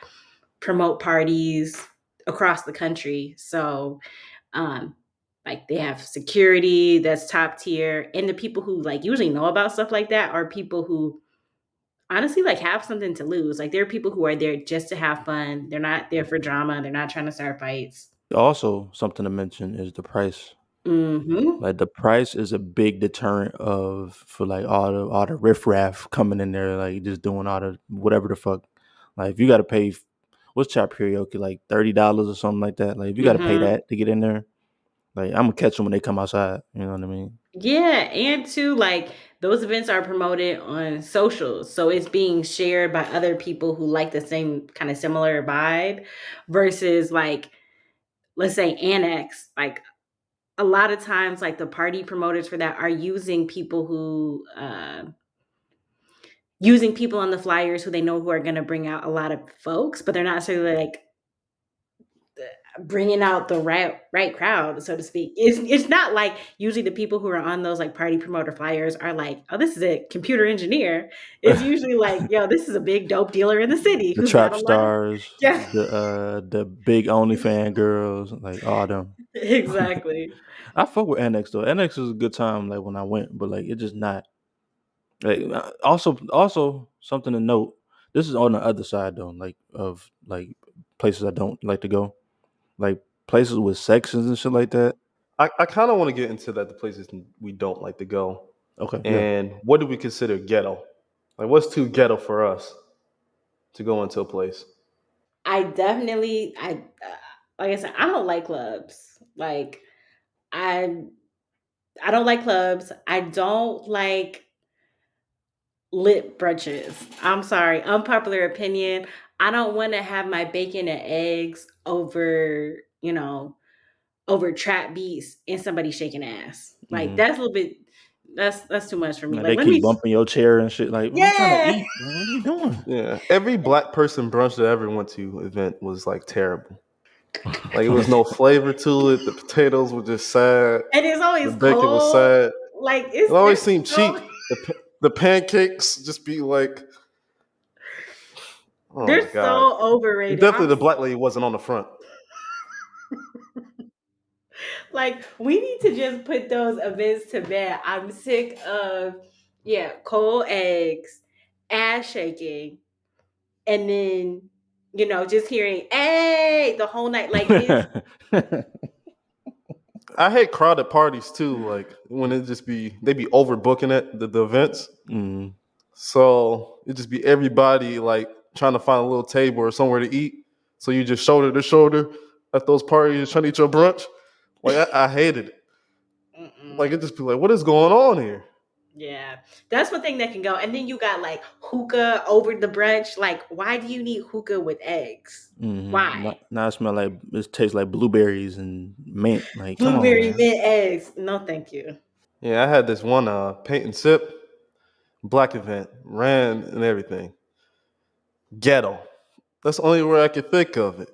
[SPEAKER 3] promote parties across the country. So, um, like they have security that's top tier, and the people who like usually know about stuff like that are people who honestly like have something to lose. Like there are people who are there just to have fun. They're not there for drama. They're not trying to start fights.
[SPEAKER 1] Also, something to mention is the price.
[SPEAKER 3] Hmm.
[SPEAKER 1] Like the price is a big deterrent of for like all the riffraff coming in there, like just doing all the whatever the fuck. Like if you got to pay, what's chat karaoke like $30 or something like that. Like if you got to pay
[SPEAKER 3] Mm-hmm.
[SPEAKER 1] that to get in there, like I'm gonna catch them when they come outside. You know what I mean?
[SPEAKER 3] Yeah, and too, like those events are promoted on socials, so it's being shared by other people who like the same kind of similar vibe, versus like let's say Annex. Like a lot of times, like the party promoters for that are using people on the flyers who they know who are going to bring out a lot of folks, but they're not necessarily like bringing out the right crowd, so to speak. It's not like usually the people who are on those like party promoter flyers are like, oh, this is a computer engineer. It's usually like, yo, this is a big dope dealer in the city
[SPEAKER 1] The
[SPEAKER 3] who's got
[SPEAKER 1] trap
[SPEAKER 3] a lot of
[SPEAKER 1] stars,
[SPEAKER 3] yeah.
[SPEAKER 1] the big OnlyFans girls, like all them.
[SPEAKER 3] Exactly.
[SPEAKER 1] I fuck with Annex though. Annex was a good time, like when I went, but like it's just not. Like, also something to note. This is on the other side though, like of like places I don't like to go, like places with sections and shit like that.
[SPEAKER 2] I kind of want to get into that, the places we don't like to go.
[SPEAKER 1] Okay, yeah.
[SPEAKER 2] And what do we consider ghetto? Like, what's too ghetto for us to go into a place?
[SPEAKER 3] I definitely like I said, I don't like clubs. Like I I don't like clubs. I don't like lit brunches. I'm sorry, unpopular opinion. I don't want to have my bacon and eggs over, over trap beats and somebody shaking ass. Like
[SPEAKER 1] Hmm.
[SPEAKER 3] that's a little bit that's too much for me.
[SPEAKER 1] Like
[SPEAKER 3] Like
[SPEAKER 1] they
[SPEAKER 3] let me
[SPEAKER 1] keep bumping your chair and shit. Like I'm trying to
[SPEAKER 3] yeah.
[SPEAKER 1] eat. Like, what are you doing?
[SPEAKER 2] Yeah, every black person brunch that I ever went to event was like terrible. Like, it was no flavor to it. The potatoes were just sad.
[SPEAKER 3] And it's
[SPEAKER 2] The
[SPEAKER 3] always
[SPEAKER 2] bacon was
[SPEAKER 3] cold.
[SPEAKER 2] sad.
[SPEAKER 3] Like
[SPEAKER 2] It
[SPEAKER 3] it's
[SPEAKER 2] always
[SPEAKER 3] there's
[SPEAKER 2] seemed cheap.
[SPEAKER 3] so
[SPEAKER 2] The pancakes just be like, oh my
[SPEAKER 3] they're
[SPEAKER 2] god.
[SPEAKER 3] so overrated.
[SPEAKER 2] Definitely, the black lady wasn't on the front.
[SPEAKER 3] Like we need to just put those events to bed. I'm sick of cold eggs, ass shaking, and then just hearing "hey" the whole night. Like it's
[SPEAKER 2] I hate crowded parties too. Like when it just be they be overbooking it the events.
[SPEAKER 1] mm.
[SPEAKER 2] So it just be everybody like trying to find a little table or somewhere to eat. So you just shoulder to shoulder at those parties trying to eat your brunch. Like I hated it. Like
[SPEAKER 3] mm-mm.
[SPEAKER 2] it just be like, what is going on here?
[SPEAKER 3] Yeah, that's one thing that can go. And then you got like hookah over the brunch. Like, why do you need hookah with eggs?
[SPEAKER 1] Mm-hmm.
[SPEAKER 3] Why?
[SPEAKER 1] Now it smell like it tastes like blueberries and mint. Like, come on,
[SPEAKER 3] Blueberry
[SPEAKER 1] man.
[SPEAKER 3] mint eggs. No, thank you.
[SPEAKER 2] Yeah, I had this one paint and sip black event, ran and everything. Ghetto. That's the only word I could think of it.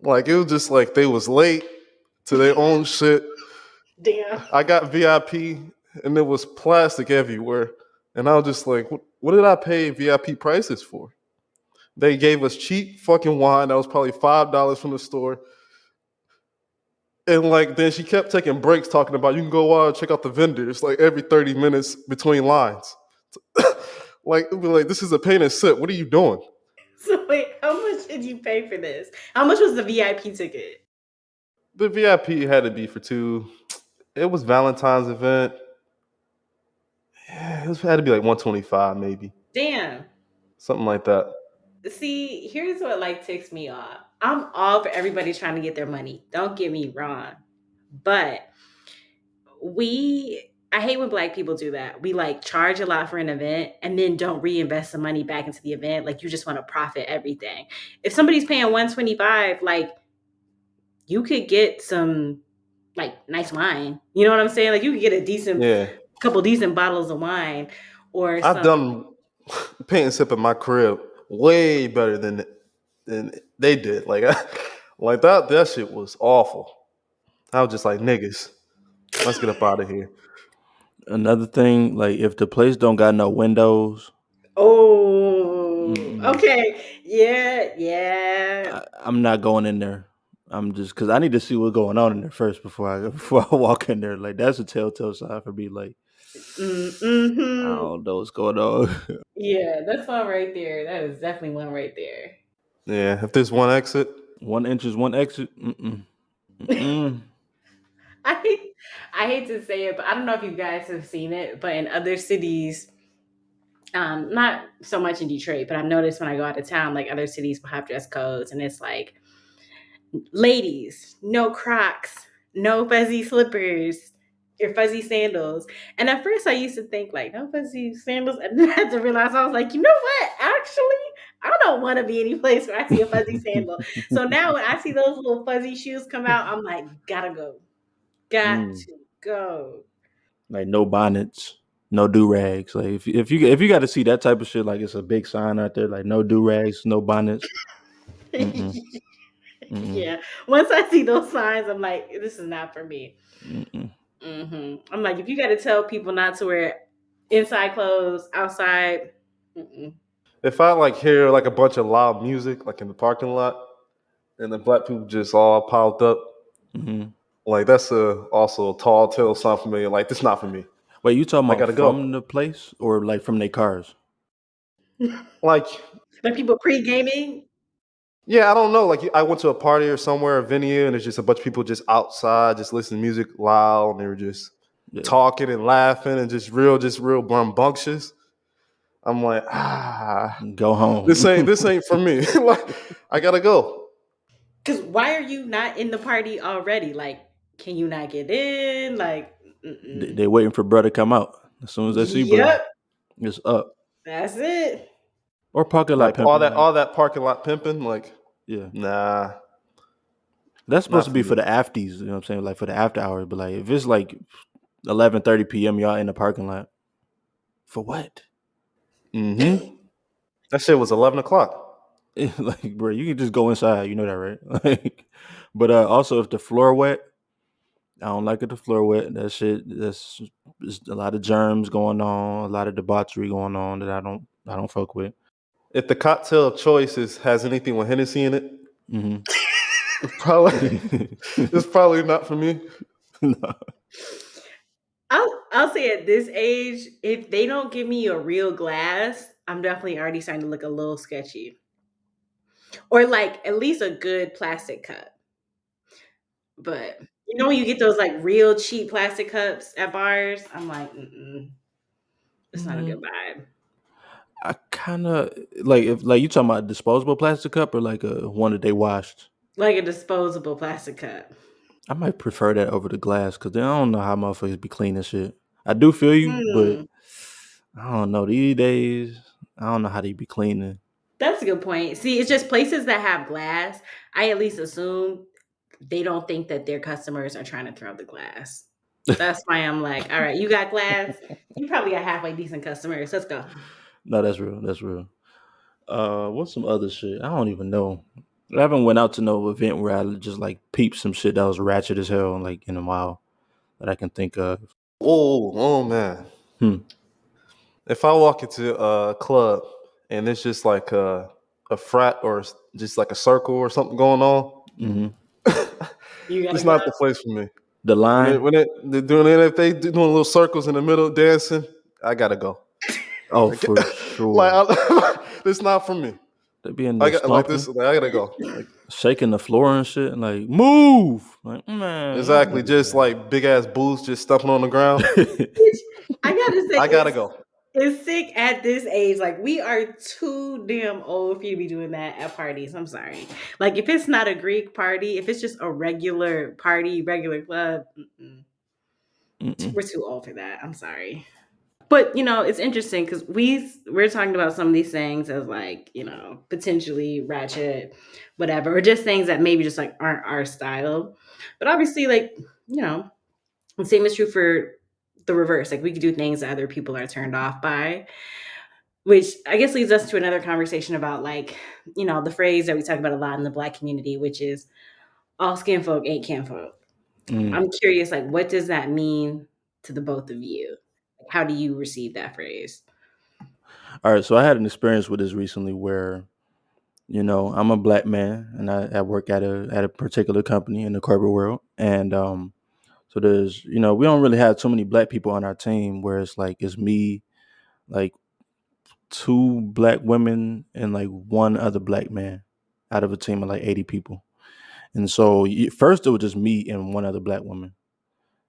[SPEAKER 2] Like it was just like they was late to their own shit.
[SPEAKER 3] Damn.
[SPEAKER 2] I got VIP and there was plastic everywhere. And I was just like, what did I pay VIP prices for? They gave us cheap fucking wine that was probably $5 from the store. And like then she kept taking breaks talking about you can go check out the vendors like every 30 minutes between lines. Like it'd be like, this is a pain and sip. What are you doing?
[SPEAKER 3] So wait, how much did you pay for this? How much was the VIP ticket?
[SPEAKER 2] The VIP had to be for two. It was Valentine's event. Yeah, had to be like 125 maybe.
[SPEAKER 3] Damn.
[SPEAKER 2] Something like that.
[SPEAKER 3] See, here's what like ticks me off. I'm all for everybody trying to get their money. Don't get me wrong. But I hate when black people do that. We like charge a lot for an event and then don't reinvest the money back into the event. Like you just want to profit everything. If somebody's paying 125, like you could get some like nice wine. You know what I'm saying? Like you could get a decent
[SPEAKER 2] Yeah.
[SPEAKER 3] couple decent bottles of wine or
[SPEAKER 2] I've
[SPEAKER 3] some
[SPEAKER 2] done paint and sip in my crib way better than they did. Like like that shit was awful. I was just like, niggas, let's get up out of here.
[SPEAKER 1] Another thing, like if the place don't got no windows,
[SPEAKER 3] oh,
[SPEAKER 1] mm-mm,
[SPEAKER 3] okay. Yeah, yeah.
[SPEAKER 1] I'm not going in there. I'm just because I need to see what's going on in there first before I before I walk in there. Like that's a telltale sign for me. Like I
[SPEAKER 3] Mm-hmm.
[SPEAKER 1] don't know what's going on.
[SPEAKER 3] Yeah, that's one right there. That is definitely one right there.
[SPEAKER 2] Yeah, if there's one exit,
[SPEAKER 1] 1 inch is one exit. Mm-mm. Mm-mm.
[SPEAKER 3] I hate, I hate to say it, but I don't know if you guys have seen it, but in other cities, Not so much in Detroit, but I've noticed when I go out of town, like other cities will have dress codes, and it's like, ladies, no Crocs, no fuzzy slippers or fuzzy sandals. And at first I used to think like no fuzzy sandals, and then I had to realize I was like, you know what? Actually, I don't want to be any place where I see a fuzzy sandal. So now when I see those little fuzzy shoes come out, I'm like, gotta go. Got
[SPEAKER 1] Mm.
[SPEAKER 3] to go.
[SPEAKER 1] Like no bonnets, no do rags. Like if you got to see that type of shit, like it's a big sign out there, like no do rags, no bonnets. Mm-mm, mm-mm,
[SPEAKER 3] Yeah. Once I see those signs, I'm like, this is not for me.
[SPEAKER 1] mm-mm.
[SPEAKER 3] I'm like, if you got to tell people not to wear inside clothes outside, mm-mm.
[SPEAKER 2] If I like hear like a bunch of loud music like in the parking lot, and the black people just all piled up,
[SPEAKER 1] Mm-hmm.
[SPEAKER 2] like that's also a tall tale sign for me. Like this not for me.
[SPEAKER 1] Wait, you talking
[SPEAKER 2] I
[SPEAKER 1] about
[SPEAKER 2] gotta
[SPEAKER 1] from
[SPEAKER 2] go.
[SPEAKER 1] the place or like from their cars?
[SPEAKER 2] Like
[SPEAKER 3] Like people pre gaming.
[SPEAKER 2] yeah, I don't know. Like I went to a party or somewhere, a venue, and there's just a bunch of people just outside, just listening to music loud, and they were just
[SPEAKER 1] Yeah.
[SPEAKER 2] talking and laughing and just real rambunctious. I'm like,
[SPEAKER 1] Go
[SPEAKER 2] this
[SPEAKER 1] home.
[SPEAKER 2] ain't for me. Like, I gotta go.
[SPEAKER 3] Because why are you not in the party already? Like, can you not get in? Like, mm-mm.
[SPEAKER 1] They waiting for bro to come out. As soon as they see bro,
[SPEAKER 3] Yep,
[SPEAKER 1] it's up.
[SPEAKER 3] that's it.
[SPEAKER 1] Or parking lot
[SPEAKER 2] Like all
[SPEAKER 1] pimping.
[SPEAKER 2] that
[SPEAKER 1] Like
[SPEAKER 2] all that parking lot pimping. Like,
[SPEAKER 1] yeah,
[SPEAKER 2] nah,
[SPEAKER 1] that's supposed
[SPEAKER 2] not
[SPEAKER 1] to
[SPEAKER 2] for
[SPEAKER 1] be for
[SPEAKER 2] me.
[SPEAKER 1] the afties. You know what I'm saying? Like for the after hours. But like if it's like 11:30 p.m., y'all in the parking lot for what?
[SPEAKER 2] Mm-hmm. That shit was 11 o'clock.
[SPEAKER 1] Like bro, you can just go inside. You know that, right? Like, but also if the floor wet, I don't like it. The floor wet. That shit. There's a lot of germs going on. A lot of debauchery going on that I don't fuck with.
[SPEAKER 2] If the cocktail of choice has anything with Hennessy in it,
[SPEAKER 1] Hmm.
[SPEAKER 2] probably it's probably not for me.
[SPEAKER 1] No.
[SPEAKER 3] I'll say at this age, if they don't give me a real glass, I'm definitely already starting to look a little sketchy. Or like at least a good plastic cup. But you know when you get those like real cheap plastic cups at bars, I'm like, mm-mm, it's not a good
[SPEAKER 1] Mm,
[SPEAKER 3] vibe.
[SPEAKER 1] I kind of like if like you talking about disposable plastic cup or like a one that they washed.
[SPEAKER 3] Like a disposable plastic cup.
[SPEAKER 1] I might prefer that over the glass because I don't know how motherfuckers be cleaning shit. I do feel you, but
[SPEAKER 3] Hmm.
[SPEAKER 1] I don't know these days. I don't know how they be cleaning.
[SPEAKER 3] That's a good point. See, it's just places that have glass. I at least assume they don't think that their customers are trying to throw the glass. That's why I'm like, all right, you got glass. You probably got halfway decent customers. Let's go.
[SPEAKER 1] No, that's real. That's real. What's some other shit? I don't even know. I haven't went out to no event where I just like peeped some shit that was ratchet as hell like in a while that I can think of.
[SPEAKER 2] Oh man.
[SPEAKER 1] Hmm.
[SPEAKER 2] If I walk into a club and it's just like a frat or just like a circle or something going on,
[SPEAKER 1] Hmm.
[SPEAKER 3] You gotta
[SPEAKER 2] it's
[SPEAKER 3] go.
[SPEAKER 2] not the place for me.
[SPEAKER 1] The line.
[SPEAKER 2] They're doing it, if they doing little circles in the middle dancing, I gotta go.
[SPEAKER 1] Oh,
[SPEAKER 2] Like,
[SPEAKER 1] for sure.
[SPEAKER 2] it's not for me.
[SPEAKER 1] They be in
[SPEAKER 2] I
[SPEAKER 1] there
[SPEAKER 2] got like this.
[SPEAKER 1] stomping,
[SPEAKER 2] Like, I gotta go. Like
[SPEAKER 1] shaking the floor and shit, and like move. Like man, y'all
[SPEAKER 2] exactly, just
[SPEAKER 1] niggas,
[SPEAKER 2] like big ass boots just stumping on the ground.
[SPEAKER 1] man.
[SPEAKER 3] Which I gotta say,
[SPEAKER 2] I gotta go.
[SPEAKER 3] it's sick at this age. Like we are too damn old for you to be doing that at parties. I'm sorry. Like if it's not a Greek party, if it's just a regular party, regular club, mm-mm.
[SPEAKER 1] Mm-mm.
[SPEAKER 3] We're too old for that. I'm sorry. But it's interesting because we're talking about some of these things as like potentially ratchet, whatever, or just things that maybe just like aren't our style. But obviously, like the same is true for the reverse. Like we could do things that other people are turned off by, which I guess leads us to another conversation about like the phrase that we talk about a lot in the Black community, which is all skin folk ain't kinfolk.
[SPEAKER 1] Mm.
[SPEAKER 3] I'm curious, like, what does that mean to the both of you? How do you receive that phrase?
[SPEAKER 1] All right, so I had an experience with this recently where I'm a black man and I work at a particular company in the corporate world, and so there's we don't really have too many black people on our team where it's like it's me, like two black women and like one other black man out of a team of like 80 people. And so first it was just me and one other black woman,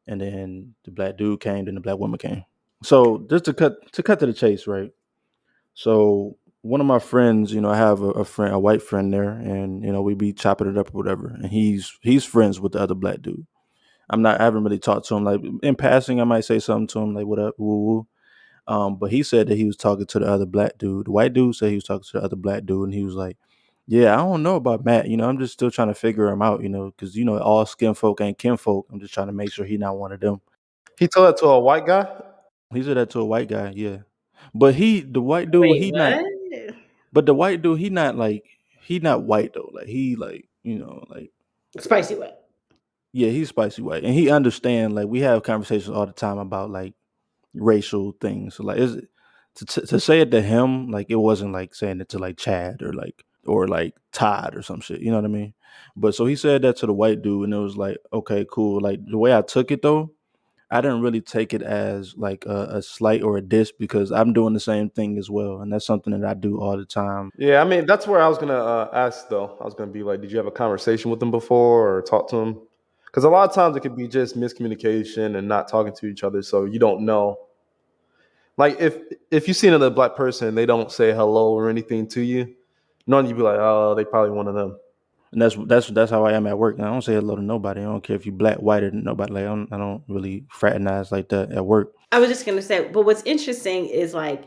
[SPEAKER 1] and then the black dude came, then the black woman came. So just to cut to the chase, right? So one of my friends, I have a friend, a white friend there, and we be chopping it up or whatever. And he's friends with the other black dude. I haven't really talked to him. Like in passing, I might say something to him, like "What up, woo woo." But he said that he was talking to the other black dude. The white dude said he was talking to the other black dude, and he was like, "Yeah, I don't know about Matt. I'm just still trying to figure him out. Because all skin folk ain't kinfolk. I'm just trying to make sure he not one of them."
[SPEAKER 2] He told that to a white guy.
[SPEAKER 1] He said that to a white guy, yeah. But the white dude,
[SPEAKER 3] Wait,
[SPEAKER 1] he not.
[SPEAKER 3] what?
[SPEAKER 1] But the white dude, he not white though. Like he like like
[SPEAKER 3] Spicy what?
[SPEAKER 1] yeah, he's spicy white, and he understand. Like we have conversations all the time about like racial things. So like, is it to say it to him like it wasn't like saying it to like Chad or like Todd or some shit. You know what I mean? But so he said that to the white dude, and it was like, okay, cool. Like the way I took it though, I didn't really take it as like a slight or a diss because I'm doing the same thing as well, and that's something that I do all the time.
[SPEAKER 2] Yeah, I mean that's where I was gonna ask though. I was gonna be like, did you have a conversation with him before or talk to him? Because a lot of times it could be just miscommunication and not talking to each other, so you don't know. Like if you see another black person and they don't say hello or anything to you, none you'd be like, oh, they probably one of them.
[SPEAKER 1] And that's how I am at work. And I don't say hello to nobody. I don't care if you black, white, or nobody. Like I don't really fraternize like that at work.
[SPEAKER 3] I was just gonna say, but what's interesting is like,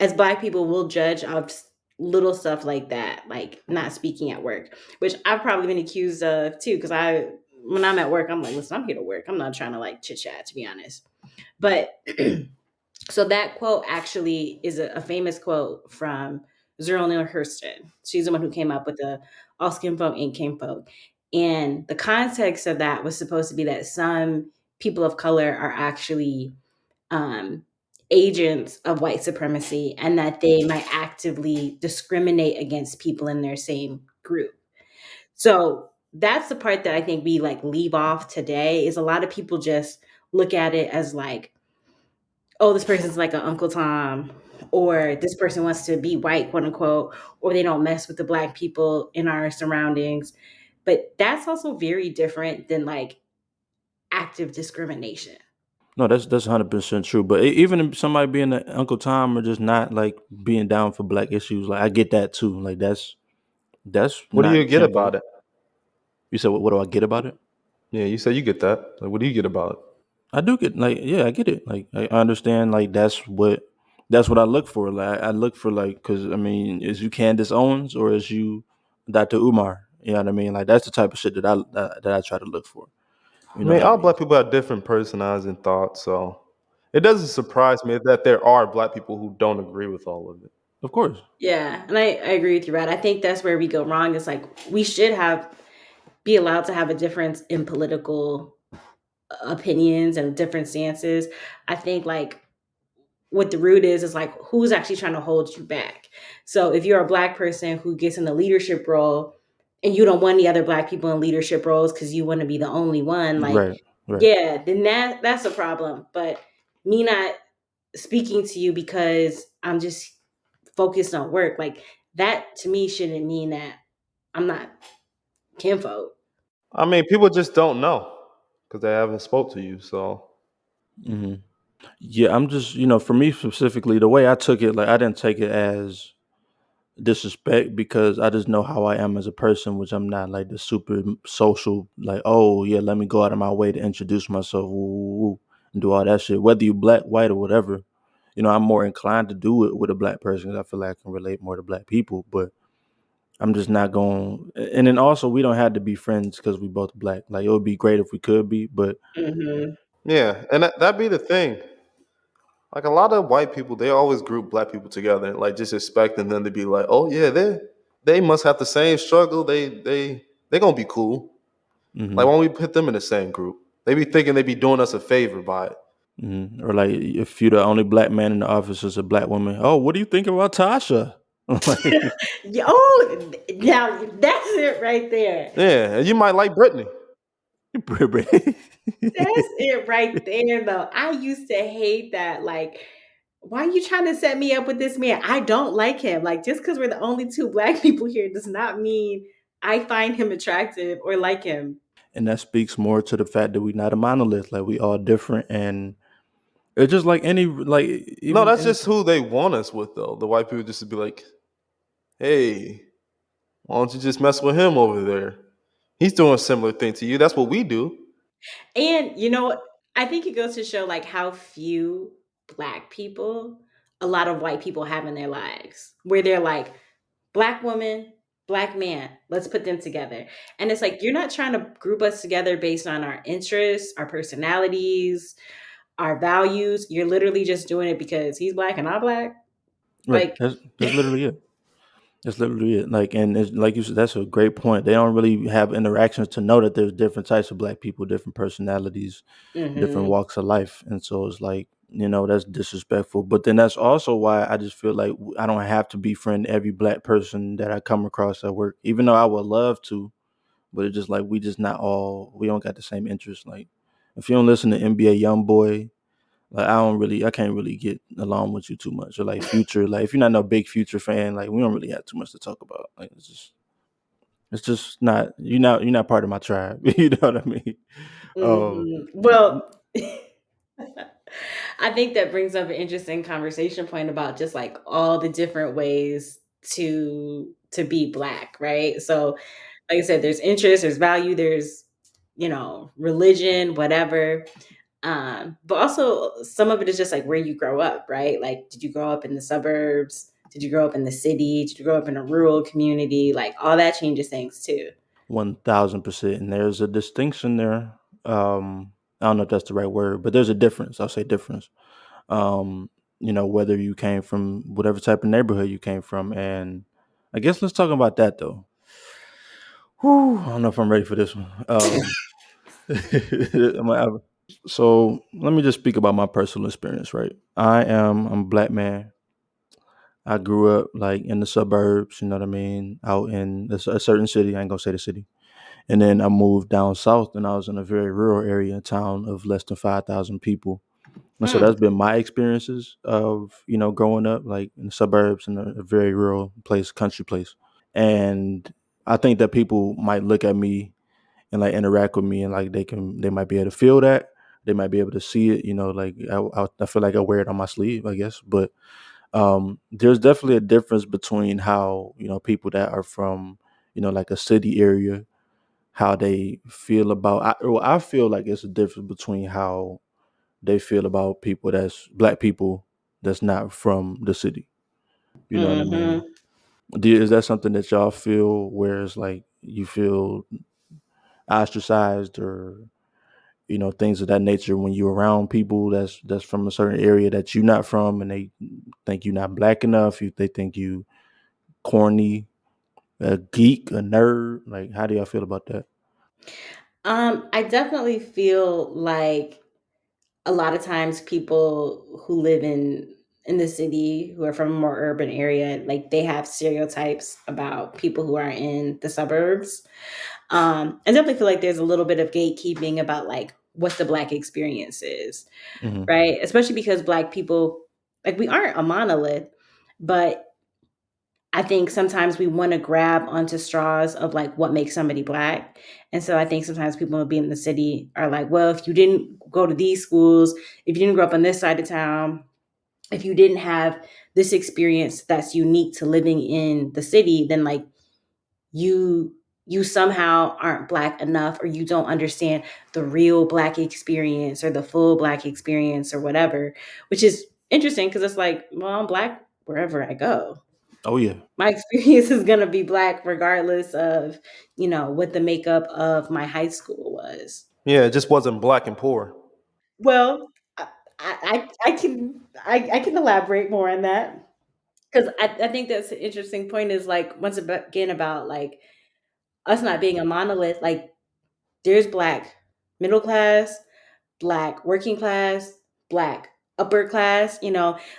[SPEAKER 3] as Black people, we'll judge of little stuff like that, like not speaking at work, which I've probably been accused of too. Because when I'm at work, I'm like, listen, I'm here to work. I'm not trying to like chit chat, to be honest. But so that quote actually is a famous quote from Zero Neale Hurston. She's the one who came up with the all skin folk ain't kinfolk. And the context of that was supposed to be that some people of color are actually um, agents of white supremacy and that they might actively discriminate against people in their same group. So that's the part that I think we like leave off today is a lot of people just look at it as like, oh, this person's like an Uncle Tom, or this person wants to be white, quote unquote, or they don't mess with the black people in our surroundings. But that's also very different than like active discrimination.
[SPEAKER 1] No, that's 100% true. But even if somebody being an Uncle Tom or just not like being down for black issues, like I get that too. Like that's
[SPEAKER 2] What do
[SPEAKER 1] not
[SPEAKER 2] you get
[SPEAKER 1] kinfolk.
[SPEAKER 2] about it?
[SPEAKER 1] You said what do I get about it?
[SPEAKER 2] Yeah, you said you get that. Like, what do you get about it?
[SPEAKER 1] I do get like yeah, I get it. Like I understand like that's what I look for. Like I look for like because I mean, is you Candace Owens or is you Dr. Umar? You know what I mean? Like that's the type of shit that I try to look for. You
[SPEAKER 2] I
[SPEAKER 1] know
[SPEAKER 2] mean,
[SPEAKER 1] what I
[SPEAKER 2] all
[SPEAKER 1] mean?
[SPEAKER 2] black people have different personalities and thoughts, so it doesn't surprise me that there are black people who don't agree with all of it.
[SPEAKER 1] Of course.
[SPEAKER 3] Yeah, and I agree with you, Rad. I think that's where we go wrong. Is like we should have be allowed to have a difference in political opinions and different stances. I think like what the root is like who's actually trying to hold you back. So if you're a black person who gets in the leadership role and you don't want any other black people in leadership roles because you want to be the only one, like
[SPEAKER 1] Right. Right.
[SPEAKER 3] yeah, then that's a problem. But me not speaking to you because I'm just focused on work, like that to me shouldn't mean that I'm not kinfolk.
[SPEAKER 2] I mean, people just don't know because they haven't spoke to you. So
[SPEAKER 1] hmm Yeah, I'm just for me specifically, the way I took it, like I didn't take it as disrespect because I just know how I am as a person, which I'm not like the super social, like, oh yeah, let me go out of my way to introduce myself, woo, woo, woo, and do all that shit. Whether you black, white, or whatever, I'm more inclined to do it with a black person 'cause I feel like I can relate more to black people. But I'm just not going. And then also, we don't have to be friends because we both black. Like it would be great if we could be, but
[SPEAKER 3] Mm-hmm.
[SPEAKER 2] yeah, and that'd be the thing. Like a lot of white people, they always group black people together, like just expecting them to be like, oh yeah, they must have the same struggle. They gonna be cool. Like
[SPEAKER 1] hmm
[SPEAKER 2] when we put them in the same group, they be thinking they be doing us a favor by it.
[SPEAKER 1] or like if you're the only black man in the office as a black woman, oh, what do you think about Tasha? Like,
[SPEAKER 3] Oh, now that's it right there.
[SPEAKER 2] Yeah, and you might like Brittany.
[SPEAKER 3] That's it right there, though. I used to hate that. Like, why are you trying to set me up with this man? I don't like him. Like, just because we're the only two black people here does not mean I find him attractive or like him.
[SPEAKER 1] and that speaks more to the fact that we're not a monolith. Like we all different, and It's just like any like
[SPEAKER 2] No,
[SPEAKER 1] even
[SPEAKER 2] that's
[SPEAKER 1] any
[SPEAKER 2] just who they want us with, though. The white people just to be like, hey, why don't you just mess with him over there? He's doing a similar thing to you. That's what we do.
[SPEAKER 3] And I think it goes to show like how few black people a lot of white people have in their lives, where they're like, black woman, black man, let's put them together. And it's like, you're not trying to group us together based on our interests, our personalities, our values. You're literally just doing it because he's black and I'm black.
[SPEAKER 1] right.
[SPEAKER 3] Like,
[SPEAKER 1] That's literally it. That's literally it. Like, and it's, like you said, that's a great point. They don't really have interactions to know that there's different types of black people, different personalities, different
[SPEAKER 3] hmm
[SPEAKER 1] walks of life, and so it's like that's disrespectful. But then that's also why I just feel like I don't have to befriend every black person that I come across at work, even though I would love to. But it's just like we don't got the same interests. Like, if you don't listen to NBA YoungBoy, like I can't really get along with you too much. Or like Future, like if you're not no big Future fan, like we don't really have too much to talk about. Like it's just not you're not part of my tribe. You know what I mean? Um,
[SPEAKER 3] Well, I think that brings up an interesting conversation point about just like all the different ways to be black, right? So, like I said, there's interest, there's value, there's religion, whatever. But also some of it is just like where you grow up, right? Like, did you grow up in the suburbs? Did you grow up in the city? Did you grow up in a rural community? Like, all that changes things too.
[SPEAKER 1] 1000%, and there's a distinction there. I don't know if that's the right word, but there's a difference. I'll say difference. Um, whether you came from whatever type of neighborhood you came from, and I guess let's talk about that though. Whew, I don't know if I'm ready for this one. So let me just speak about my personal experience, right? I'm a black man. I grew up like in the suburbs, you know what I mean, out in a certain city. I ain't gonna say the city. And then I moved down south, and I was in a very rural area, a town of less than 5,000 people. And so
[SPEAKER 3] Hmm.
[SPEAKER 1] that's been my experiences of growing up like in the suburbs in a very rural place, country place. And I think that people might look at me and like interact with me, and like they might be able to feel that, they might be able to see it, like I feel like I wear it on my sleeve, I guess. But there's definitely a difference between how people that are from like a city area, how they feel about I feel like it's a difference between how they feel about people that's black people that's not from the city, you know what I mean?
[SPEAKER 3] hmm
[SPEAKER 1] Is that something that y'all feel where it's like you feel ostracized, or things of that nature when you're around people that's from a certain area that you're not from, and they think you're not black enough, they think you corny, a geek, a nerd? Like, how do y'all feel about that?
[SPEAKER 3] I definitely feel like a lot of times people who live in the city who are from a more urban area, like they have stereotypes about people who are in the suburbs. I definitely feel like there's a little bit of gatekeeping about like what the black experience is,
[SPEAKER 1] Hmm.
[SPEAKER 3] right? Especially because black people, like, we aren't a monolith, but I think sometimes we want to grab onto straws of like what makes somebody black. And so I think sometimes people who be in the city are like, well, if you didn't go to these schools, if you didn't grow up on this side of town, if you didn't have this experience that's unique to living in the city, then like you you somehow aren't black enough, or you don't understand the real black experience or the full black experience or whatever, which is interesting because it's like, well, I'm black wherever I go.
[SPEAKER 1] Oh yeah.
[SPEAKER 3] My experience is going to be black regardless of what the makeup of my high school was.
[SPEAKER 2] Yeah, it just wasn't black and poor.
[SPEAKER 3] Well, I can elaborate more on that, because I think that's an interesting point, is like, once again, about like us not being a monolith. Like, there's black middle class, black working class, black upper class,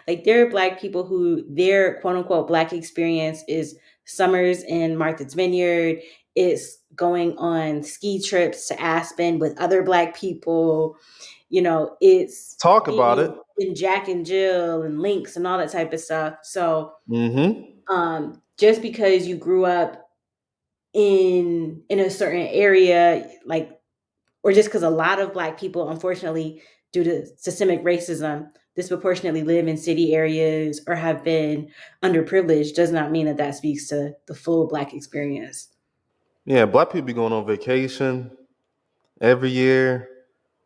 [SPEAKER 3] like there are black people who their quote unquote black experience is summers in Martha's Vineyard. It's going on ski trips to Aspen with other black people. It's
[SPEAKER 2] Talk about it.
[SPEAKER 3] being in Jack and Jill and Lynx and all that type of stuff. So
[SPEAKER 2] Mm-hmm.
[SPEAKER 3] just because you grew up in a certain area, like, or just because a lot of black people unfortunately due to systemic racism disproportionately live in city areas or have been underprivileged does not mean that that speaks to the full Black experience.
[SPEAKER 2] Yeah, black people be going on vacation every year.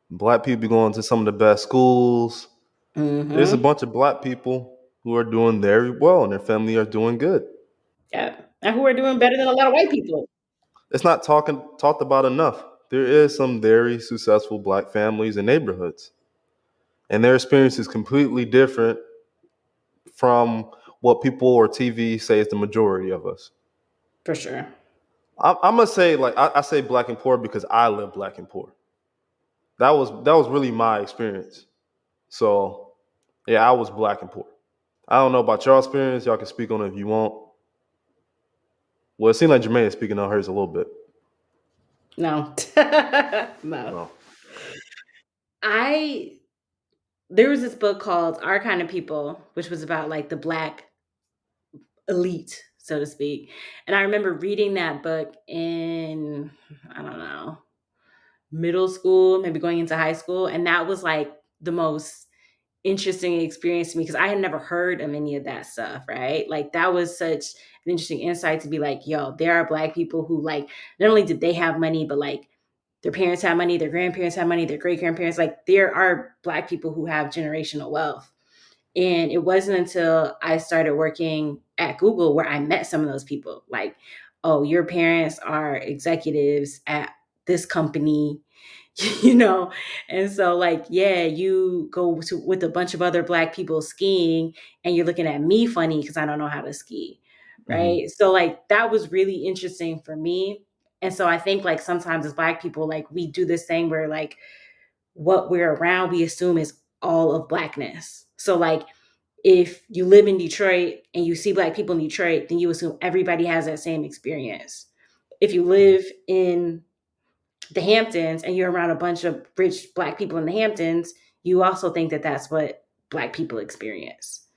[SPEAKER 2] Black people be going to some of the best schools. There's a
[SPEAKER 3] Mm-hmm.
[SPEAKER 2] bunch of black people who are doing very well and their family are doing good.
[SPEAKER 3] Yeah. And who are doing better than a lot of white people.
[SPEAKER 2] It's not talked about enough. There is some very successful black families and neighborhoods, and their experience is completely different from what people or TV say is the majority of us.
[SPEAKER 3] For sure.
[SPEAKER 2] I'm gonna say like I say black and poor because I live black and poor. That was really my experience. So yeah, I was black and poor. I don't know about y'all experience. Y'all can speak on it if you want. Well, it seems like Jermaine is speaking on hers a little bit.
[SPEAKER 3] No. No.
[SPEAKER 2] No.
[SPEAKER 3] I There was this book called Our Kind of People, which was about like the Black elite, so to speak. And I remember reading that book in, I don't know, middle school, maybe going into high school. And that was like the most interesting experience to me because I had never heard of any of that stuff, right? Like that was such an interesting insight to be like, yo, there are Black people who like, not only did they have money, but like their parents had money, their grandparents had money, their great grandparents, like there are Black people who have generational wealth. And it wasn't until I started working at Google where I met some of those people. Like, oh, your parents are executives at this company, you know? And so, like, yeah, you go to, with a bunch of other Black people skiing and you're looking at me funny because I don't know how to ski.
[SPEAKER 2] Hmm.
[SPEAKER 3] Right. So, like, that was really interesting for me. And so I think, like, sometimes as Black people, like, we do this thing where, like, what we're around, we assume is all of Blackness. So, like, if you live in Detroit and you see Black people in Detroit, then you assume everybody has that same experience. If you live in the Hamptons and you're around a bunch of rich Black people in the Hamptons, you also think that that's what Black people experience.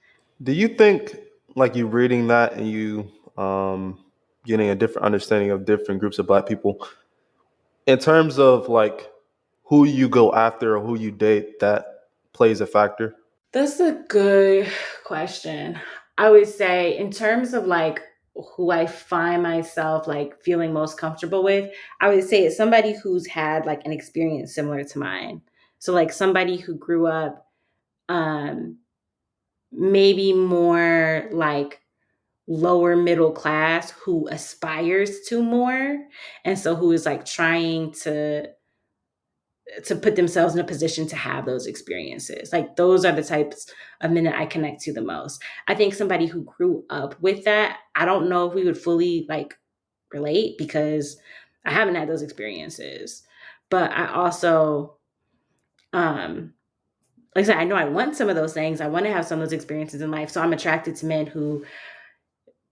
[SPEAKER 2] Do you think like you reading that and you getting a different understanding of different groups of black people in terms of like who you go after or who you date that plays a factor?
[SPEAKER 3] That's a good question. I would say, in terms of like who I find myself like feeling most comfortable with, I would say it's somebody who's had like an experience similar to mine. So, like somebody who grew up um, maybe more like lower middle class who aspires to more. And so, who is like trying to put themselves in a position to have those experiences. Like those are the types of men that I connect to the most. I think somebody who grew up with that, I don't know if we would fully like relate because I haven't had those experiences. But I also like I said, I know I want some of those things. I want to have some of those experiences in life. So I'm attracted to men who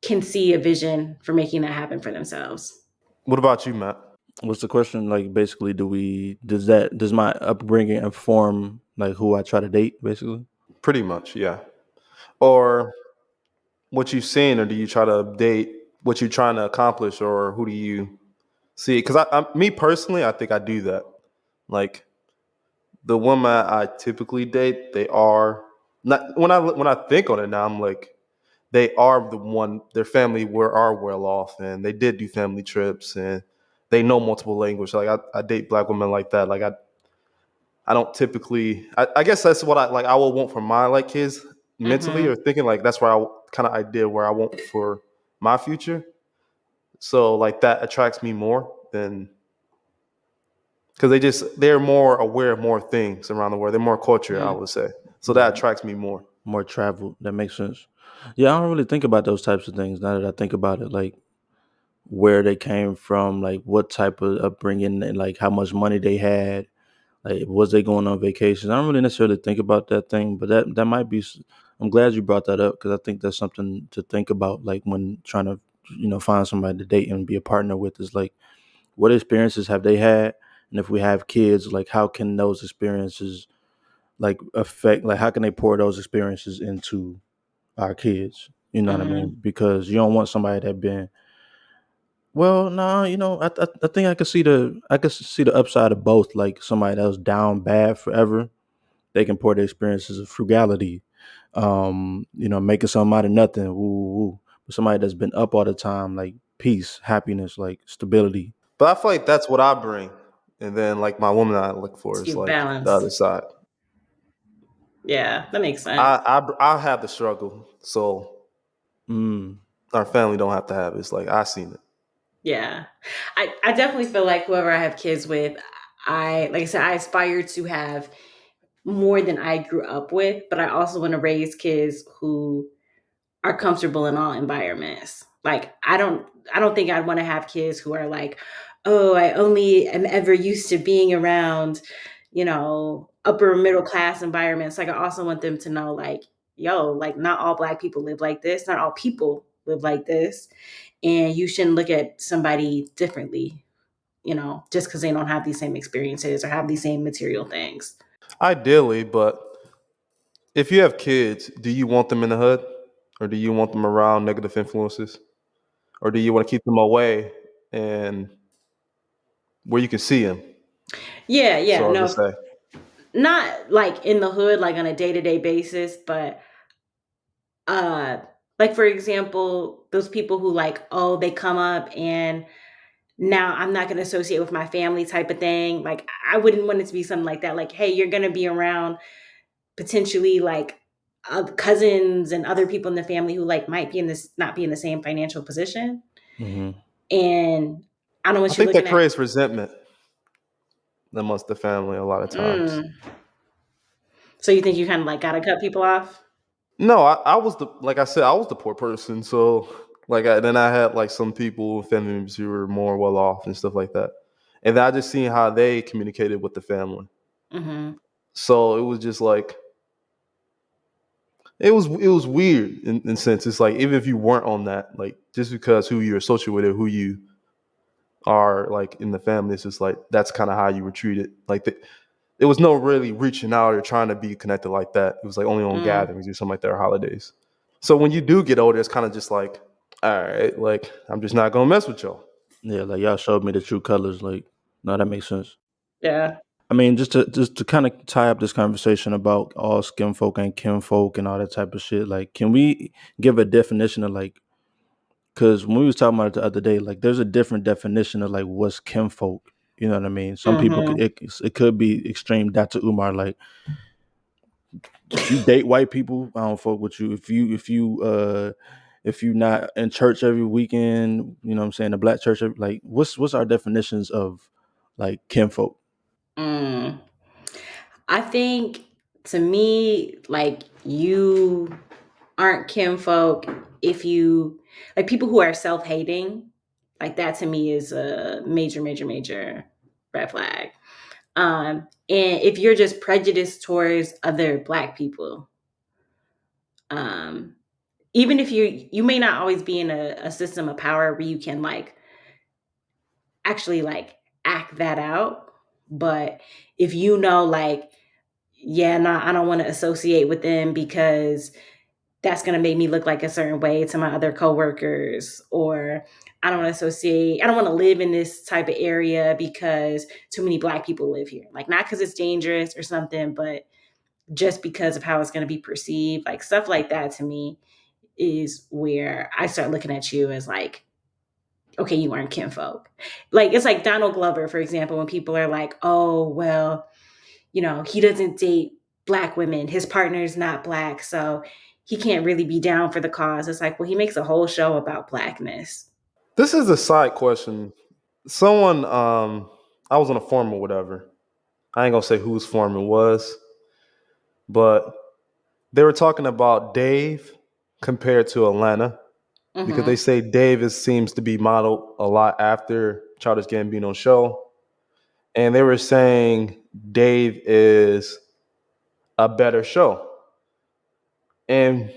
[SPEAKER 3] can see a vision for making that happen for themselves.
[SPEAKER 2] What about you, Matt?
[SPEAKER 1] What's the question? Like, basically, does my upbringing inform like who I try to date? Basically,
[SPEAKER 2] Pretty much, yeah. Or what you've seen, or do you try to date what you're trying to accomplish, or who do you see? Because me personally, I think I do that. Like the women I typically date, they are not when I think on it now, I'm like they are the one. Their family are well off, and they did do family trips, and they know multiple language. Like I date black women like that. Like I don't typically. I guess that's what I like. I will want for my like kids mentally
[SPEAKER 3] Mm-hmm.
[SPEAKER 2] or thinking like that's where I kind of idea where I want for my future. So like that attracts me more than because they're more aware of more things around the world. They're more culture, I
[SPEAKER 3] Mm-hmm.
[SPEAKER 2] would say. So that
[SPEAKER 1] yeah,
[SPEAKER 2] attracts me more.
[SPEAKER 1] more travel. That makes sense. Yeah, I don't really think about those types of things now that I think about it. Like where they came from, like what type of upbringing, and like how much money they had. Like, was they going on vacations? I don't really necessarily think about that thing, but that might be. I'm glad you brought that up because I think that's something to think about. Like when trying to, find somebody to date and be a partner with, is like, what experiences have they had, and if we have kids, like how can those experiences like affect, like how can they pour those experiences into our kids? You know what I
[SPEAKER 3] Mm-hmm.
[SPEAKER 1] mean? Because you don't want somebody that been. Well, no, I think I could see the upside of both. Like somebody that was down bad forever, they can pour their experiences of frugality, making something out of nothing. Woo, woo, woo. But somebody that's been up all the time, like peace, happiness, like stability.
[SPEAKER 2] But I feel like that's what I bring, and then like my woman I look for
[SPEAKER 3] So
[SPEAKER 2] is
[SPEAKER 3] you're
[SPEAKER 2] like the
[SPEAKER 3] balanced.
[SPEAKER 2] other side.
[SPEAKER 3] Yeah, that makes sense.
[SPEAKER 2] I have the struggle, so
[SPEAKER 1] Mm.
[SPEAKER 2] our family don't have to have it. It's like I seen it.
[SPEAKER 3] Yeah. I definitely feel like whoever I have kids with, like I said, I aspire to have more than I grew up with, but I also want to raise kids who are comfortable in all environments. Like I don't think I'd want to have kids who are like, oh, I only am ever used to being around, upper middle class environments. Like I also want them to know like, yo, like not all black people live like this, not all people live like this. And you shouldn't look at somebody differently, just because they don't have these same experiences or have these same material things.
[SPEAKER 2] Ideally, but if you have kids, do you want them in the hood, or do you want them around negative influences, or do you want to keep them away and where you can see them?
[SPEAKER 3] Yeah, yeah,
[SPEAKER 2] So to
[SPEAKER 3] no,
[SPEAKER 2] say,
[SPEAKER 3] not like in the hood, like on a day to day basis, but uh, like for example, those people who like, oh, they come up and now I'm not going to associate with my family type of thing. Like I wouldn't want it to be something like that. Like, hey, you're going to be around potentially like cousins and other people in the family who like might be in this not be in the same financial position,
[SPEAKER 1] Hmm.
[SPEAKER 3] and I don't
[SPEAKER 2] I
[SPEAKER 3] want you
[SPEAKER 2] think that
[SPEAKER 3] looking at.
[SPEAKER 2] creates resentment amongst the family a lot of times.
[SPEAKER 3] Mm, so you think you kind of like got to cut people off?
[SPEAKER 2] No, I was the like I said, I was the poor person. So then I had like some people, family members who were more well off and stuff like that, and then I just seen how they communicated with the family.
[SPEAKER 3] Mm-hmm.
[SPEAKER 2] So it was just like it was weird in sense. It's like even if you weren't on that, like just because who you're associated with or who you are like in the family, it's just like that's kind of how you were treated. Like there was no really reaching out or trying to be connected like that. It was like only on
[SPEAKER 3] Mm,
[SPEAKER 2] gatherings or something like that or holidays. So when you do get older, it's kind of just like, all right, like I'm just not gonna mess with y'all.
[SPEAKER 1] Yeah, like y'all showed me the true colors. Like, no, that makes sense.
[SPEAKER 3] yeah.
[SPEAKER 1] I mean, just to kind of tie up this conversation about all skin folk and kinfolk and all that type of shit. Like, can we give a definition of like? Because when we was talking about it the other day, like, there's a different definition of like what's kinfolk. You know what I mean? Some people
[SPEAKER 3] Mm-hmm.
[SPEAKER 1] it could be extreme Dr. Umar. Like, if you date white people, I don't fuck with you. If you not in church every weekend, you know what I'm saying, the black church, like what's our definitions of like kinfolk?
[SPEAKER 3] Mm. I think to me, like you aren't kinfolk if you like people who are self-hating. Like that to me is a major, major, major red flag. And if you're just prejudiced towards other black people, um, even if you may not always be in a system of power where you can like actually like act that out, but if you know like, yeah, no, I don't want to associate with them because that's going to make me look like a certain way to my other coworkers, or I don't want to live in this type of area because too many black people live here. Like not because it's dangerous or something, but just because of how it's going to be perceived. Like stuff like that to me is where I start looking at you as like, okay, you aren't kinfolk. Like it's like Donald Glover, for example, when people are like, oh, well, he doesn't date black women. His partner's not black, so he can't really be down for the cause. It's like, well, he makes a whole show about blackness.
[SPEAKER 2] This is a side question. Someone, I was on a forum or whatever. I ain't gonna say whose forum it was, but they were talking about Dave compared to Atlanta because they
[SPEAKER 3] Mm-hmm.
[SPEAKER 2] say Dave seems to be modeled a lot after Childish Gambino's show, and they were saying Dave is a better show. And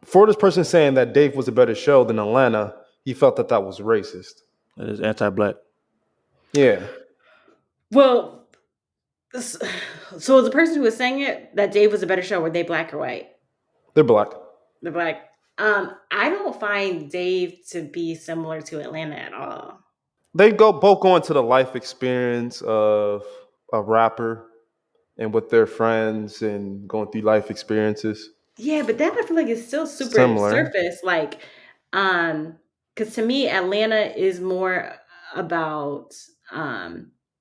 [SPEAKER 2] for this person saying that Dave was a better show than Atlanta, he felt that that was racist.
[SPEAKER 1] That is anti-black.
[SPEAKER 2] Yeah,
[SPEAKER 3] Well, so the person who was saying it, that Dave was a better show, were they black or white?
[SPEAKER 2] they're black.
[SPEAKER 3] They're black. I don't find Dave to be similar to Atlanta at all.
[SPEAKER 2] They go both go into the life experience of a rapper, and with their friends and going through life experiences.
[SPEAKER 3] Yeah, but that I feel like is still super
[SPEAKER 2] Similar.
[SPEAKER 3] surface. Like, because to me, Atlanta is more about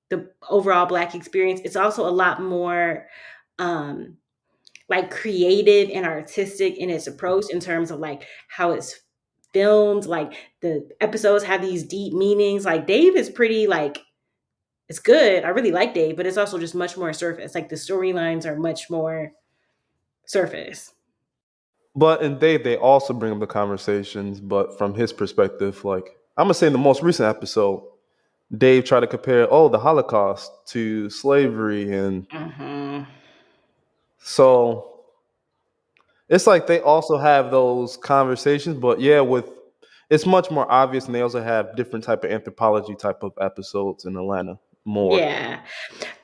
[SPEAKER 3] the overall Black experience. It's also a lot more um like creative and artistic in its approach in terms of like how it's filmed. Like the episodes have these deep meanings. Like Dave is pretty like it's good. I really like Dave, but it's also just much more surface. Like the storylines are much more surface.
[SPEAKER 2] But in they also bring up the conversations, but from his perspective, like I'm gonna say in the most recent episode, Dave tried to compare the Holocaust to slavery, and
[SPEAKER 3] Hmm.
[SPEAKER 2] so it's like they also have those conversations, but yeah, with it's much more obvious, and they also have different type of anthropology type of episodes in Atlanta more.
[SPEAKER 3] Yeah.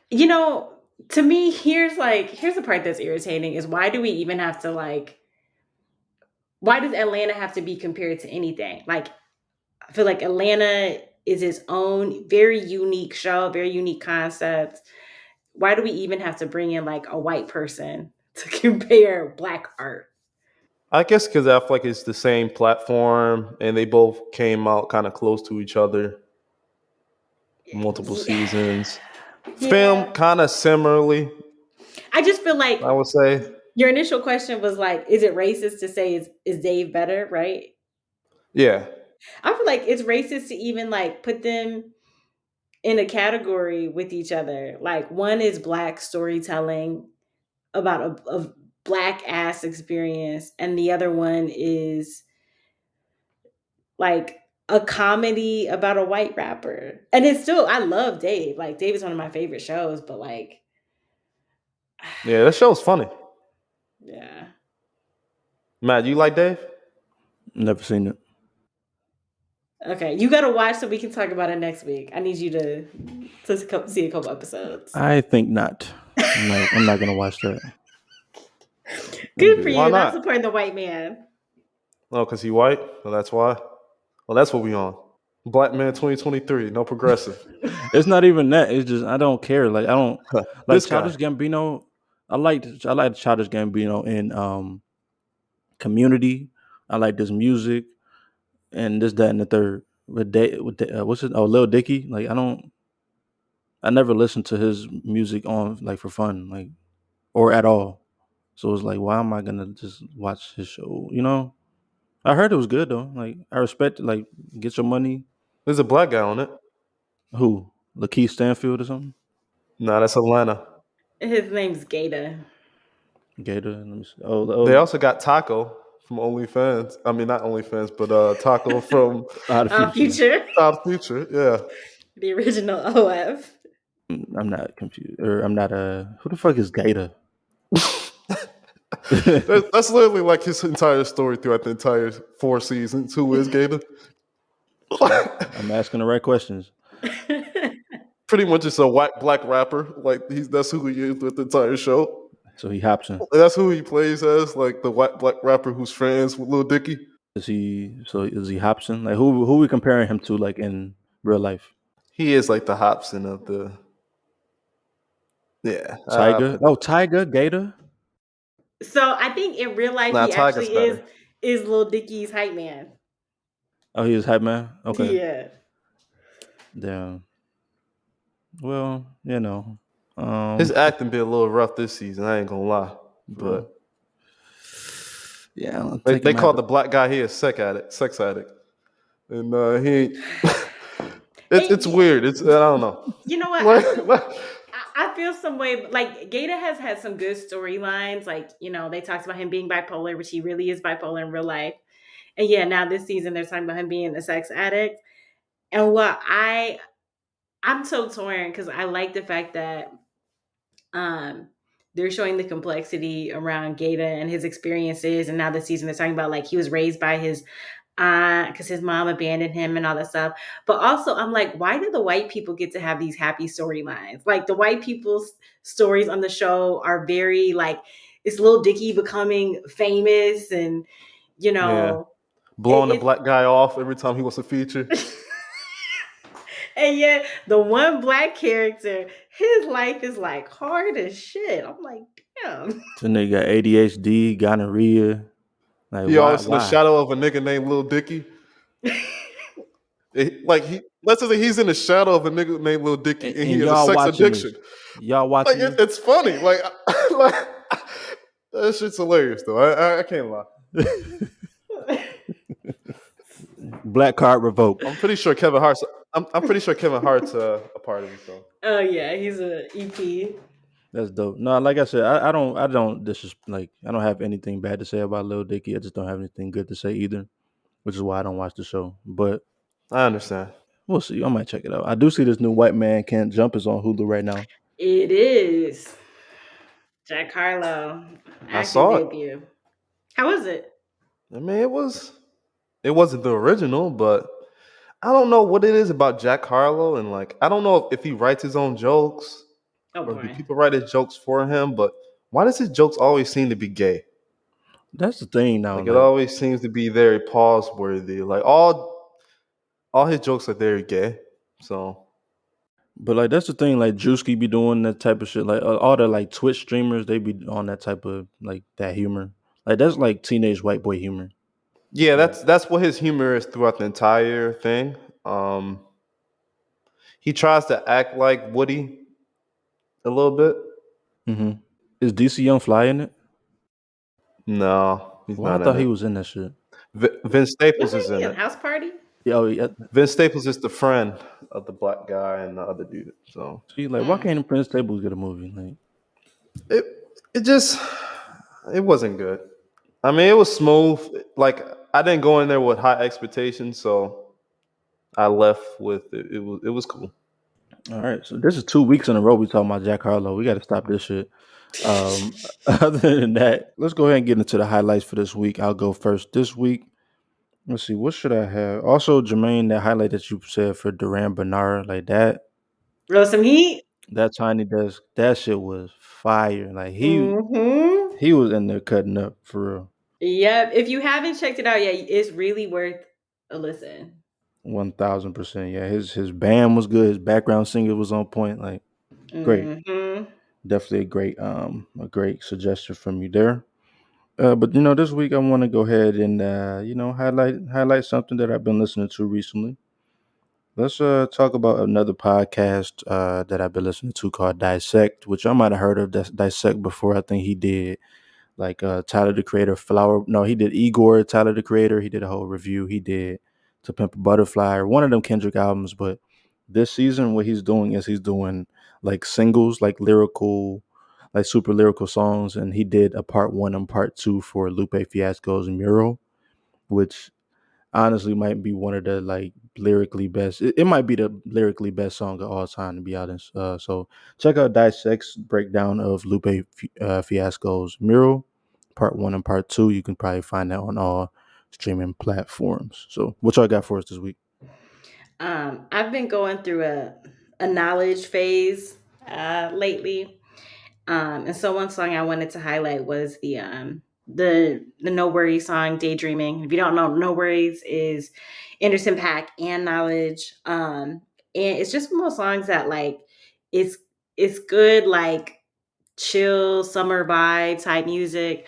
[SPEAKER 3] You know, to me, here's the part that's irritating is why do we even have to like why does Atlanta have to be compared to anything? Like I feel like Atlanta is its own very unique show, very unique concept. Why do we even have to bring in like a white person to compare Black art?
[SPEAKER 2] I guess because I feel like it's the same platform, and they both came out kind of close to each other, multiple
[SPEAKER 3] Yeah.
[SPEAKER 2] seasons. Film
[SPEAKER 3] Yeah.
[SPEAKER 2] kind of similarly,
[SPEAKER 3] I just feel
[SPEAKER 2] I
[SPEAKER 3] like
[SPEAKER 2] would say.
[SPEAKER 3] your initial question was like, is it racist to say is Dave better, right?
[SPEAKER 2] Yeah,
[SPEAKER 3] I feel like it's racist to even like put them in a category with each other. Like one is Black storytelling about a Black ass experience, and the other one is like a comedy about a white rapper. And it's still I love Dave. Like Dave is one of my favorite shows, but like
[SPEAKER 2] yeah, that show's funny.
[SPEAKER 3] yeah.
[SPEAKER 2] Matt, you like Dave?
[SPEAKER 1] Never seen it.
[SPEAKER 3] Okay, you gotta watch so we can talk about it next week. I need you to see a couple episodes.
[SPEAKER 1] I think not. I'm not gonna watch that. I'm
[SPEAKER 3] Good for
[SPEAKER 1] good.
[SPEAKER 2] Why
[SPEAKER 3] you, not
[SPEAKER 2] not?
[SPEAKER 3] supporting the white man.
[SPEAKER 2] Oh, because he white? Well, that's why. Well, that's what we on. Black man 2023, no progressive.
[SPEAKER 1] It's not even that. It's just I don't care. Like I don't like
[SPEAKER 2] This guy.
[SPEAKER 1] Childish Gambino. I like Childish Gambino in Community. I like this music and this that and the third. What's it? Oh, Lil Dicky. Like I don't. I never listened to his music on like for fun, like or at all. So it's like, why am I gonna just watch his show? You know, I heard it was good though. Like I respect it. Like get your money.
[SPEAKER 2] There's a black guy on it.
[SPEAKER 1] Who? Lakeith Stanfield or something?
[SPEAKER 2] Nah, that's Atlanta.
[SPEAKER 3] His name's Gata.
[SPEAKER 1] Gator. Let me see. Oh,
[SPEAKER 2] They
[SPEAKER 1] oh,
[SPEAKER 2] also got Taco from OnlyFans. I mean, not OnlyFans, but Taco from
[SPEAKER 1] Out of Future.
[SPEAKER 3] Future,
[SPEAKER 2] Top Future. Yeah.
[SPEAKER 3] the original OF.
[SPEAKER 1] I'm not confused, or I'm not. Who the fuck is Gator?
[SPEAKER 2] That's literally like his entire story throughout the entire 4 seasons. Who is Gator?
[SPEAKER 1] See, I'm asking the right questions.
[SPEAKER 2] Pretty much just a white black rapper. Like that's who he is with the entire show.
[SPEAKER 1] So he Hobson.
[SPEAKER 2] That's who he plays as, like the white black rapper who's friends with Lil Dicky.
[SPEAKER 1] Is he? So is he Hobson? Like who we comparing him to? Like in real life?
[SPEAKER 2] He is like the Hobson of the yeah.
[SPEAKER 1] Tiger. Oh, Tiger Gator.
[SPEAKER 3] So I think in real life
[SPEAKER 2] Nah,
[SPEAKER 3] he
[SPEAKER 2] Tiger's
[SPEAKER 3] actually is
[SPEAKER 2] better.
[SPEAKER 3] is Lil Dicky's hype man.
[SPEAKER 1] Oh, he is hype man. Okay.
[SPEAKER 3] Yeah.
[SPEAKER 1] Damn. Well,
[SPEAKER 2] His
[SPEAKER 1] um,
[SPEAKER 2] acting been a little rough this season. I ain't gonna lie,
[SPEAKER 1] bro.
[SPEAKER 2] but
[SPEAKER 1] Yeah, I'll
[SPEAKER 2] they,
[SPEAKER 1] take him
[SPEAKER 2] they
[SPEAKER 1] out.
[SPEAKER 2] called the black guy here a sex addict, and he ain't. It's
[SPEAKER 3] And
[SPEAKER 2] weird. It's I don't know.
[SPEAKER 3] you know what?
[SPEAKER 2] Like,
[SPEAKER 3] I feel some way like Gata has had some good storylines. Like, they talked about him being bipolar, which he really is bipolar in real life. And yeah, now this season they're talking about him being a sex addict. And what I'm so torn because I like the fact that um they're showing the complexity around Gata and his experiences. And now this season they're talking about like he was raised by his because his mom abandoned him and all that stuff. But also, I'm like, why do the white people get to have these happy storylines? Like the white people's stories on the show are very like it's little Dicky becoming famous, and you
[SPEAKER 2] yeah,
[SPEAKER 3] know,
[SPEAKER 2] blowing the
[SPEAKER 3] it,
[SPEAKER 2] black guy off every time he wants a feature.
[SPEAKER 3] it's And yet, the one black character, his life is like hard as shit. I'm like, damn.
[SPEAKER 1] So nigga got ADHD, gonorrhea. Like
[SPEAKER 2] He
[SPEAKER 1] why?
[SPEAKER 2] always in the
[SPEAKER 1] Why?
[SPEAKER 2] shadow of a nigga named Lil Dicky. Let's just say he's in the shadow of a nigga named Lil Dicky, and he
[SPEAKER 1] And
[SPEAKER 2] has a
[SPEAKER 1] y'all
[SPEAKER 2] sex
[SPEAKER 1] watching
[SPEAKER 2] addiction.
[SPEAKER 1] this? Y'all watching
[SPEAKER 2] It's funny. Like that shit's hilarious though. I can't lie.
[SPEAKER 1] this? Black card revoked.
[SPEAKER 2] I'm pretty sure Kevin Hart's. I'm pretty sure Kevin Hart's a part of it. So
[SPEAKER 3] Oh yeah, he's a EP.
[SPEAKER 1] That's dope. No, like I said, I don't like I don't have anything bad to say about Lil Dicky. I just don't have anything good to say either, which is why I don't watch the show. But
[SPEAKER 2] I understand.
[SPEAKER 1] we'll see. I might check it out. I do see this new White Man Can't Jump is on Hulu right now.
[SPEAKER 3] It is Jack Harlow
[SPEAKER 2] I
[SPEAKER 3] acting
[SPEAKER 2] saw it.
[SPEAKER 3] debut. How was it?
[SPEAKER 2] I mean, it wasn't the original, but I don't know what it is about Jack Harlow, and like I don't know if he writes his own jokes
[SPEAKER 3] Oh
[SPEAKER 2] or do
[SPEAKER 3] boy.
[SPEAKER 2] people write his jokes for him. But why does his jokes always seem to be gay?
[SPEAKER 1] That's the thing now.
[SPEAKER 2] Like it
[SPEAKER 1] Like,
[SPEAKER 2] always seems to be very pause worthy. Like all his jokes are very gay. So
[SPEAKER 1] but like that's the thing. Like Drewski be doing that type of shit. Like all the like Twitch streamers, they be on that type of like that humor. Like that's like teenage white boy humor.
[SPEAKER 2] yeah,
[SPEAKER 1] Like,
[SPEAKER 2] that's what his humor is throughout the entire thing. He tries to act like Woody a little bit.
[SPEAKER 1] is DC Young Fly in it?
[SPEAKER 2] No, he's
[SPEAKER 1] Well, I
[SPEAKER 2] not in
[SPEAKER 1] thought he
[SPEAKER 2] it.
[SPEAKER 1] was in that shit.
[SPEAKER 2] Vince Staples is
[SPEAKER 3] Wasn't he
[SPEAKER 2] in
[SPEAKER 3] in
[SPEAKER 2] it.
[SPEAKER 3] House Party?
[SPEAKER 1] Yeah, oh, yeah.
[SPEAKER 2] Vince Staples is the friend of the black guy and the other dude. So
[SPEAKER 1] See, like, why
[SPEAKER 3] Mm.
[SPEAKER 1] can't Prince Tables get a movie? Like,
[SPEAKER 2] it it just it wasn't good. I mean, it was smooth. Like I didn't go in there with high expectations, so I left with it. It was cool.
[SPEAKER 1] all right, so this is 2 weeks in a row we talking about Jack Harlow. We got to stop this shit. Other than that, let's go ahead and get into the highlights for this week. I'll go first this week. Let's see, what should I have? Also, Jermayne, that highlight that you said for Duran Bernard, like
[SPEAKER 3] Roll some heat.
[SPEAKER 1] that tiny desk, that shit was fire. Like
[SPEAKER 3] Mm-hmm.
[SPEAKER 1] he was in there cutting up for real.
[SPEAKER 3] Yep. If you haven't checked it out yet, it's really worth a listen.
[SPEAKER 1] 1000%. Yeah, his band was good. His background singer was on point. Like great,
[SPEAKER 3] Mm-hmm.
[SPEAKER 1] definitely a great suggestion from you there. But this week I want to go ahead and highlight something that I've been listening to recently. Let's talk about another podcast that I've been listening to called Dissect, which I might have heard of Dissect before. I think he did like Tyler the Creator, Flower. No, he did Igor, Tyler the Creator. He did a whole review. He did To Pimp a Butterfly, or one of them Kendrick albums. But this season, what he's doing is he's doing like singles, like lyrical, like super lyrical songs, and he did a part one and part two for Lupe Fiasco's Mural, which honestly might be one of the like lyrically best. It might be the lyrically best song of all time, to be honest. So check out Dissect's breakdown of Lupe Fiasco's Mural, part one and part two. You can probably find that on all streaming platforms. So what y'all got for us this week?
[SPEAKER 3] I've been going through a knowledge phase lately. And so one song I wanted to highlight was the NxWorries song Daydreaming. If you don't know, NxWorries is Anderson .Paak and Knowledge. And it's just one of those songs that like it's it's good, like chill summer vibe type music.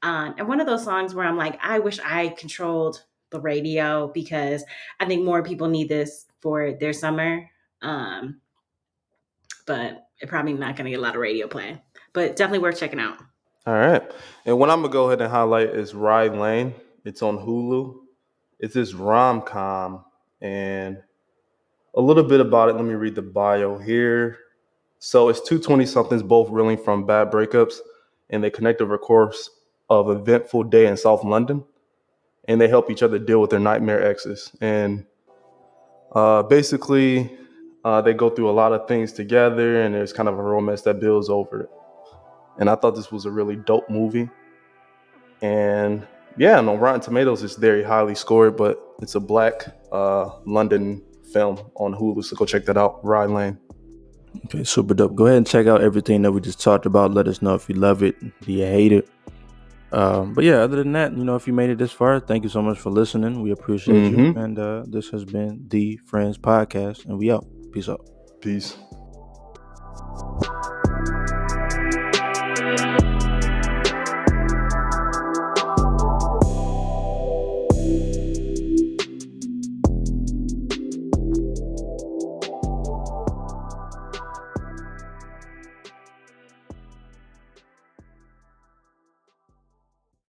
[SPEAKER 3] And one of those songs where I'm like, I wish I controlled the radio because I think more people need this for their summer. But it's probably not going to get a lot of radio play. But definitely worth checking out.
[SPEAKER 2] All right. And what I'm gonna go ahead and highlight is Rye Lane. It's on Hulu. It's this rom com, and a little bit about it. Let me read the bio here. So it's two 20 somethings, both reeling from bad breakups, and they connect over the course of an eventful day in South London, and they help each other deal with their nightmare exes. And basically, they go through a lot of things together, and there's kind of a romance that builds over it. And I thought this was a really dope movie. And yeah, on Rotten Tomatoes, it's very highly scored, but it's a black London film on Hulu, so go check that out. Rye Lane.
[SPEAKER 1] Okay, super dope. Go ahead and check out everything that we just talked about. Let us know if you love it, do you hate it. But yeah, other than that, if you made it this far, thank you so much for listening. We appreciate you. And this has been the Friends Podcast, and we out. Peace out.
[SPEAKER 2] Peace.